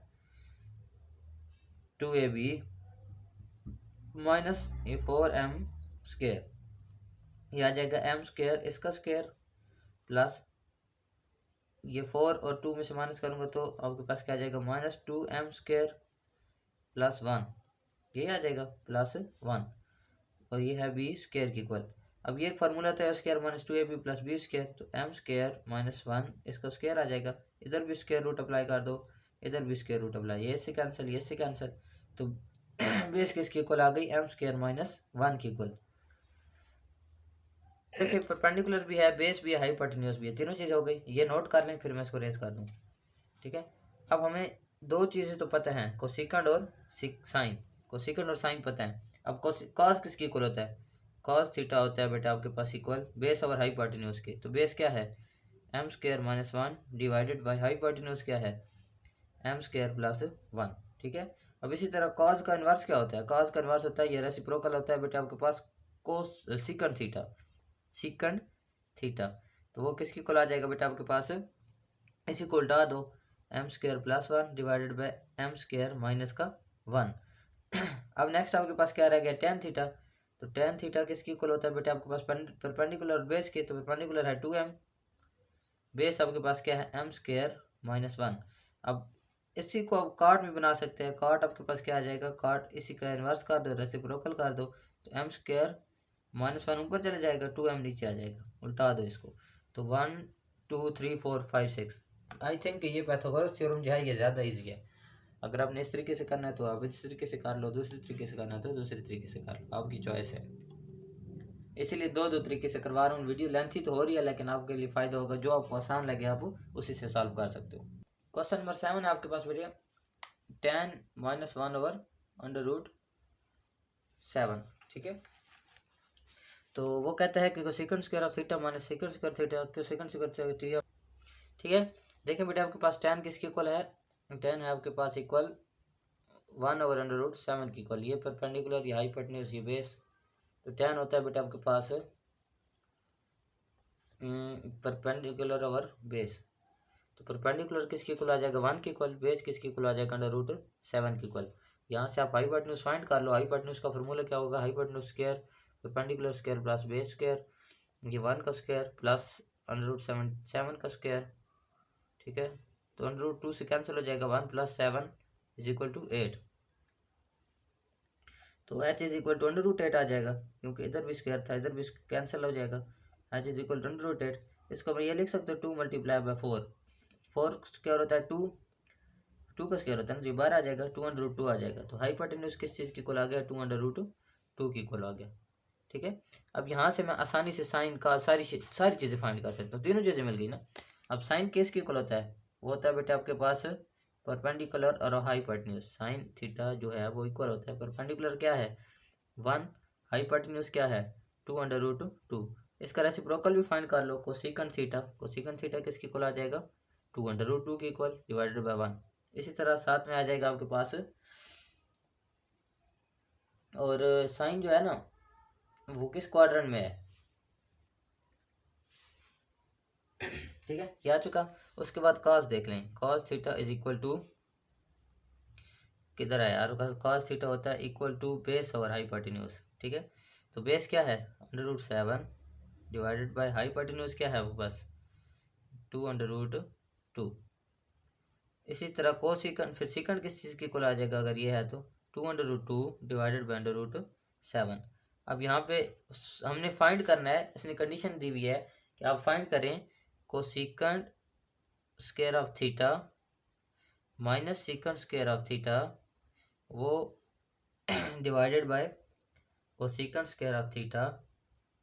2ab minus ये 4m स्क्वायर, यह आ जाएगा m स्क्वायर इसका स्क्वायर प्लस ये 4 और 2 में से माइनस करूँगा तो आपके पास क्या आ जाएगा, माइनस 2m स्क्वायर प्लस 1, ये आ जाएगा प्लस 1, और ये है b स्क्वायर की इक्वल। अब ये एक फार्मूला था square minus 2ab plus B square, तो m स्क्वायर माइनस 1 इसका स्क्वायर आ जाएगा, इधर भी स्क्वायर रूट अप्लाई कर दो, इधर भी स्क्वायर रूट अप्लाई, ये से कैंसिल, ये से कैंसिल, तो बेस किसकी इक्वल आ गई, m स्क्वायर माइनस 1 की इक्वल। देखिए परपेंडिकुलर भी है, बेस भी है, हाइपोटेन्यूज भी है, तीनों चीज़ हो गई। ये नोट कर लें, फिर मैं इसको रेज कर दूँ। ठीक है, अब हमें दो चीज़ें तो पता हैं, कोसिकेंड और साइन। कोसिकेंड और साइन पता है। अब कॉस किसकी इक्वल होता है? कॉस थीटा होता है बेटा आपके पास इक्वल बेस और हाइपोटेन्यूज के। तो बेस क्या है? M square minus 1 divided by hypotenuse क्या है? M square plus 1। ठीक है, अब इसी तरह कॉस का इन्वर्स क्या होता है? कॉस का इन्वर्स होता है, ये रेसिप्रोकल होता है बेटा आपके पास कोस सीकंड थीटा। सीकंड थीटा, तो वो किसकी इक्वल आ जाएगा बेटा आपके पास? इसी को उल्टा दो, M square plus 1 divided by M square minus का 1। अब नेक्स्ट आपके पास क्या रह गया? Tan theta. तो टेन थीटा किसकी इक्वल होता है बेटा आपके पास? परपेंडिकुलर बेस के, तो परपेंडिकुलर है 2m, बेस आपके पास क्या है? M square minus 1। अब इसी को आप कार्ट में बना सकते हैं। कार्ट आपके पास क्या आ जाएगा? कार्ट इसी का इन्वर्स कर दो, रेसिप्रोकल कर दो, तो एम स्क्वायर माइनस 1 ऊपर चले जाएगा, 2m नीचे आ जाएगा, उल्टा दो इसको। तो 1 2 3 4 5 6। आई थिंक ये पाइथागोरस थ्योरम जो है ये ज़्यादा ईजी है। अगर आपने इस तरीके से करना है तो आप इस तरीके से कर लो, दूसरी तरीके से करना है तो दूसरी तरीके से कर लो, आपकी चॉइस है। इसीलिए दो तरीके से करवा रहा हूँ। वीडियो लेंथी तो हो रही है, लेकिन आपके लिए फ़ायदा होगा, जो आपको आसान लगे आप उसी से सॉल्व कर सकते हो। क्वेश्चन नंबर 7 है आपके पास बेटा, tan -1 ओवर √7। ठीक है, तो वो कहता है कि cosecant square of theta minus secant square theta cosecant square theta. ठीक है, देखिए बेटा आपके पास tan किसके इक्वल है? tan है आपके पास इक्वल 1 ओवर √7 की इक्वल। ये परपेंडिकुलर, ये हाइपोटेन्यूज, ये बेस। तो tan होता है बेटा आपके पास परपेंडिकुलर ओवर बेस। तो परपेंडिकुलर किसके इक्वल आ जाएगा? 1 के इक्वल। बेस किसके इक्वल आ जाएगा? √7 के इक्वल। यहाँ से आप हाइपोटेन्यूज फाइंड कर लो। हाइपोटेन्यूज का फॉर्मूला क्या होगा? Hypotenuse square perpendicular square plus base square, ये 1 का स्क्वायर प्लस √7 का स्क्वायर। ठीक है, तो √2 से कैंसिल हो जाएगा, 1 + 7 = 8। तो h = √8 आ जाएगा, क्योंकि इधर भी स्क्वायर था, इधर भी कैंसिल हो जाएगा। h = √8। इसको मैं ये लिख सकता हूँ 2 × 4। 4 स्क्वायर होता है 2, 2 का स्क्वायर होता है ना, जो बाहर आ जाएगा, 2 √2 आ जाएगा। तो हाइपोटेन्यूज किस चीज़ की इक्वल आ गया? 2 की इक्वल आ गया। ठीक है, अब यहाँ से मैं आसानी से साइन का सारी चीज़ें फाइंड कर सकता हूँ। तीनों चीज़ें मिल गई ना। अब साइन किस की इक्वल होता है? वो होता है बेटा आपके पास परपेंडिकुलर और हाइपोटेन्यूज। साइन थीटा जो है वो इक्वल होता है, परपेंडिकुलर क्या है? 1, हाइपोटेन्यूज क्या है? 2 √2। इसका रेसिप्रोकल भी फाइंड कर लो, कोसेकंड थीटा। कोसेकंड थीटा किसकी इक्वल आ जाएगा? 2 √2 की इक्वल डिवाइडेड बाय 1। इसी तरह साथ में आ जाएगा आपके पास, और साइन जो है ना वो किस क्वाड्रेंट में है? ठीक है, ये आ चुका। उसके बाद कॉस देख लें। Cos theta is equal to, किधर है यार? कॉस थीटा होता है equal to base over hypotenuse. ठीक है, तो बेस क्या है? √7 डिवाइडेड बाय हाइपोटेन्यूज क्या है वो? बस 2 √2। इसी तरह कोसेकंड, फिर सेकंड किस चीज़ की इक्वल आ जाएगा अगर ये है? तो 2 √2 डिवाइडेड बाय √7। अब यहाँ पे हमने फाइंड करना है, इसने कंडीशन दी हुई है कि आप फाइंड करें cosecant square of theta minus secant square of theta, वो divided by cosecant square of theta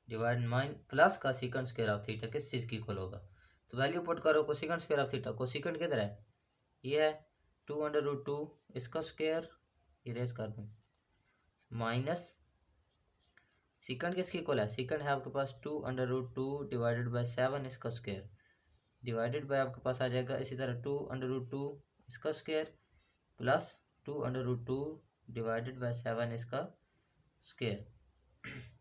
divide plus का सेकंड स्क्वायर ऑफ थीटा किस चीज़ की इक्वल होगा? तो वैल्यू पुट करो, cosecant square of theta. Cosecant किधर है? ये है 2 √2, इसका स्क्वायर इरेज कर दूँ, माइनस सेकंड किसकी इक्वल है? सेकंड है आपके पास 2 √2 डिवाइडेड बाय 7 इसका स्क्वायर, डिवाइडेड बाय आपके पास आ जाएगा इसी तरह 2 √2 इसका स्क्वायर प्लस 2 √2 डिवाइडेड बाय 7 इसका स्क्वायर।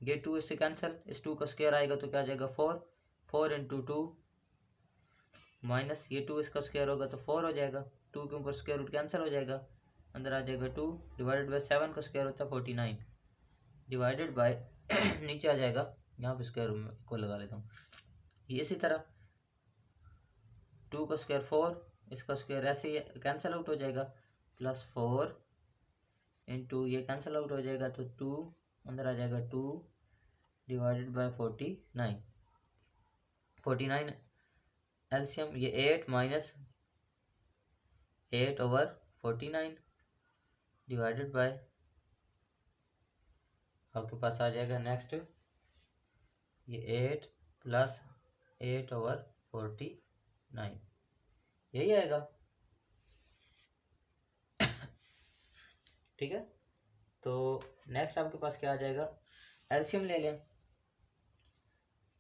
ये 2 इससे कैंसिल, इस 2 का स्क्वायर आएगा तो क्या आ जाएगा? 4 × 2 माइनस ये 2 इसका स्क्वायर होगा तो 4 हो जाएगा। 2 के ऊपर स्क्वायर रूट कैंसिल हो जाएगा, अंदर आ जाएगा 2 डिवाइडेड बाय 7 का स्क्वायर होता है 49 डिवाइडेड बाय नीचे आ जाएगा, यहाँ पे स्क्वायर को लगा लेता हूँ, ये इसी तरह 2 का स्क्वायर 4, इसका स्क्वायर ऐसे ही कैंसिल आउट हो जाएगा, प्लस 4 इंटू ये कैंसिल आउट हो जाएगा तो 2 अंदर आ जाएगा 2 डिवाइडेड बाय 49 एलसीएम, ये 8 माइनस 8 ओवर 49 डिवाइडेड बाय आपके पास आ जाएगा नेक्स्ट ये 8 प्लस 8/49 यही आएगा। ठीक है, तो नेक्स्ट आपके पास क्या आ जाएगा, एलसीएम ले लें।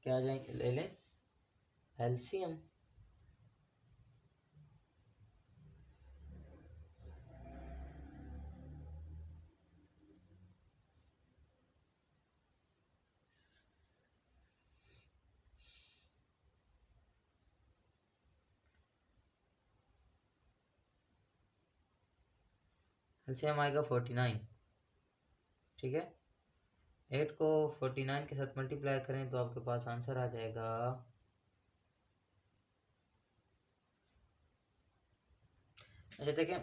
क्या आ जाएंगे, ले लें एलसीएम। एलसीएम आएगा 49। ठीक है, 8 को 49 के साथ मल्टीप्लाई करें तो आपके पास आंसर आ जाएगा, अच्छा देखें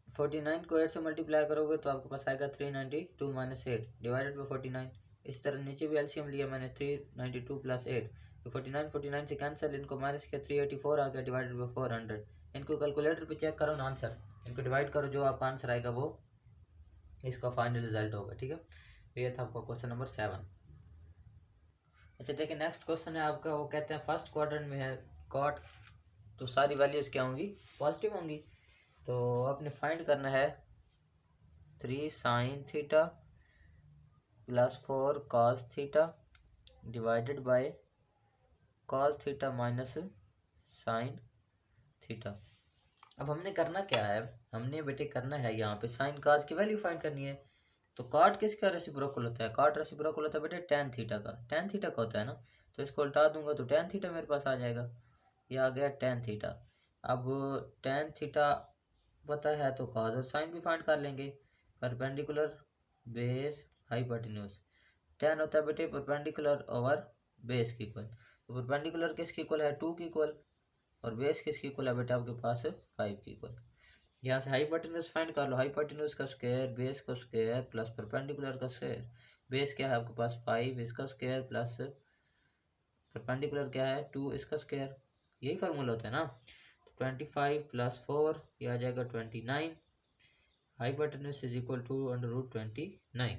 49 को 8 से मल्टीप्लाई करोगे तो आपके पास आएगा 392 माइनस 8 डिवाइडेड बाई 49। इस तरह नीचे भी एलसीएम लिया मैंने, 392 प्लस 8, तो 49 से कैंसिल, इनको माइनस किया 384 आ गया डिवाइडेड बाई 400। इनको कैलकुलेटर पे चेक करो ना आंसर, इनको डिवाइड करो, जो आपका आंसर आएगा वो इसका फाइनल रिजल्ट होगा। ठीक है, तो ये था आपका क्वेश्चन नंबर 7। अच्छा देखिए नेक्स्ट क्वेश्चन है आपका, वो कहते हैं फर्स्ट क्वाड्रेंट में है कॉट, तो सारी वैल्यूज़ क्या होंगी, पॉजिटिव होंगी। तो आपने फाइंड करना है 3 sin theta plus 4 cos theta divided by cos theta minus sin theta. अब हमने करना क्या है, हमने बेटे करना है यहाँ पे sin cos की वैल्यू फाइंड करनी है। तो कॉट किसका रेसिप्रोकल होता है, कॉट रेसिप्रोकल होता है बेटे tan थीटा का, tan थीटा का होता है ना, तो इसको उल्टा दूंगा तो tan थीटा मेरे पास आ जाएगा, ये आ गया tan थीटा। अब tan थीटा पता है तो cos और sin भी फाइंड कर लेंगे। परपेंडिकुलर बेस हाइपोटेन्यूज, tan होता है बेटे परपेंडिकुलर ओवर बेस की इक्वल, तो परपेंडिकुलर किसकी इक्वल है 2 की इक्वल, और बेस किसकी इक्वल है बेटा आपके पास 5 की इक्वल। यहाँ से हाइपोटेन्यूज फाइंड कर लो, हाइपोटेन्यूज का स्क्वायर बेस का स्क्वायर प्लस परपेंडिकुलर का स्क्वायर। बेस क्या है आपके पास 5, इसका स्क्वायर प्लस परपेंडिकुलर क्या है 2, इसका स्क्वायर, यही फार्मूला होता है ना। तो 25 प्लस 4 ये आ जाएगा 29, हाइपोटेन्यूज इज इक्वल टू √29।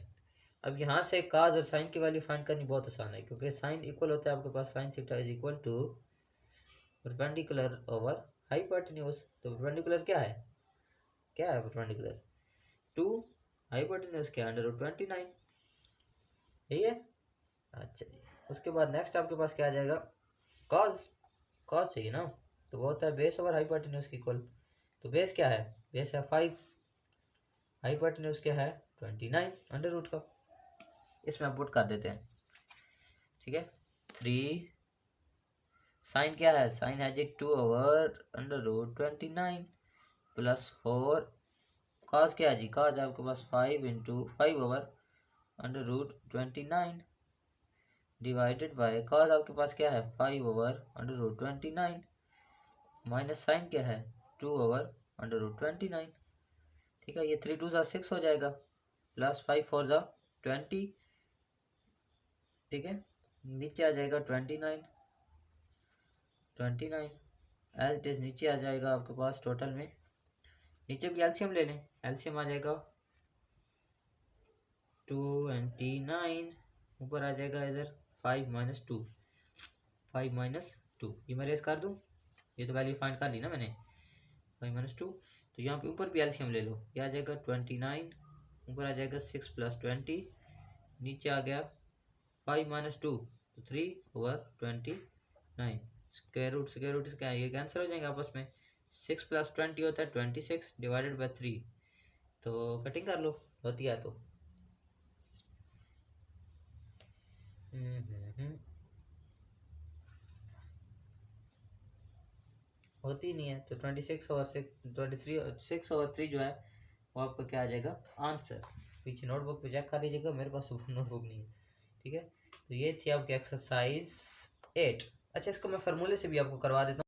अब यहाँ से काज और साइन की वैल्यू फाइंड करनी बहुत आसान है, क्योंकि साइन इक्वल होता है आपके पास sine theta is equal to perpendicular over hypotenuse. तो परपेंडिकुलर क्या है, क्या है परपेंडिकुलर 2, हाइपोटेन्यूज क्या है √29, यही है। अच्छा जी, उसके बाद नेक्स्ट आपके पास क्या आ जाएगा, कॉज, कॉज चाहिए ना, तो वो होता है बेस ओवर हाइपोटेन्यूज की इक्वल। तो बेस क्या है, बेस है 5, हाइपोटेन्यूज क्या है 29 अंडर रूट का, इसमें पुट कर देते हैं। ठीक है, 3 साइन क्या है, साइन है जी 2/√29 प्लस 4, कॉस क्या है जी, कॉस आपके पास 5 × 5/√29 डिवाइडेड बाय कॉस आपके पास क्या है 5/√29 माइनस साइन क्या है 2/√29। ठीक है, ये 3 2 6 हो जाएगा, प्लस 5 4 20। ठीक है, नीचे आ जाएगा 29 एज इट इज, नीचे आ जाएगा आपके पास टोटल में, नीचे भी एलसीएम ले लें, एलसीएम आ जाएगा 29, ऊपर आ जाएगा इधर 5 - 2, 5 - 2, ये मैं रेस कर दूँ, ये तो वैल्यू फाइंड कर ली ना मैंने 5 - 2। तो यहाँ पे ऊपर भी एलसीएम ले लो, ये आ जाएगा 29, ऊपर आ जाएगा 6 + 20, नीचे आ गया 5 - 2 तो 3/29, स्क्वायर रूट से क्या ये कैंसिल हो जाएंगे आपस में, 6 + 20 होता है 26 डिवाइडेड बाई 3, तो कटिंग कर लो होती है तो होती नहीं है, तो 6/3 जो है वो आपका क्या आ जाएगा आंसर। पीछे नोटबुक पे चेक कर लीजिएगा, मेरे पास नोटबुक नहीं है। ठीक है, तो ये थी आपकी एक्सरसाइज 8। अच्छा, इसको मैं फार्मूले से भी आपको करवा देता हूँ।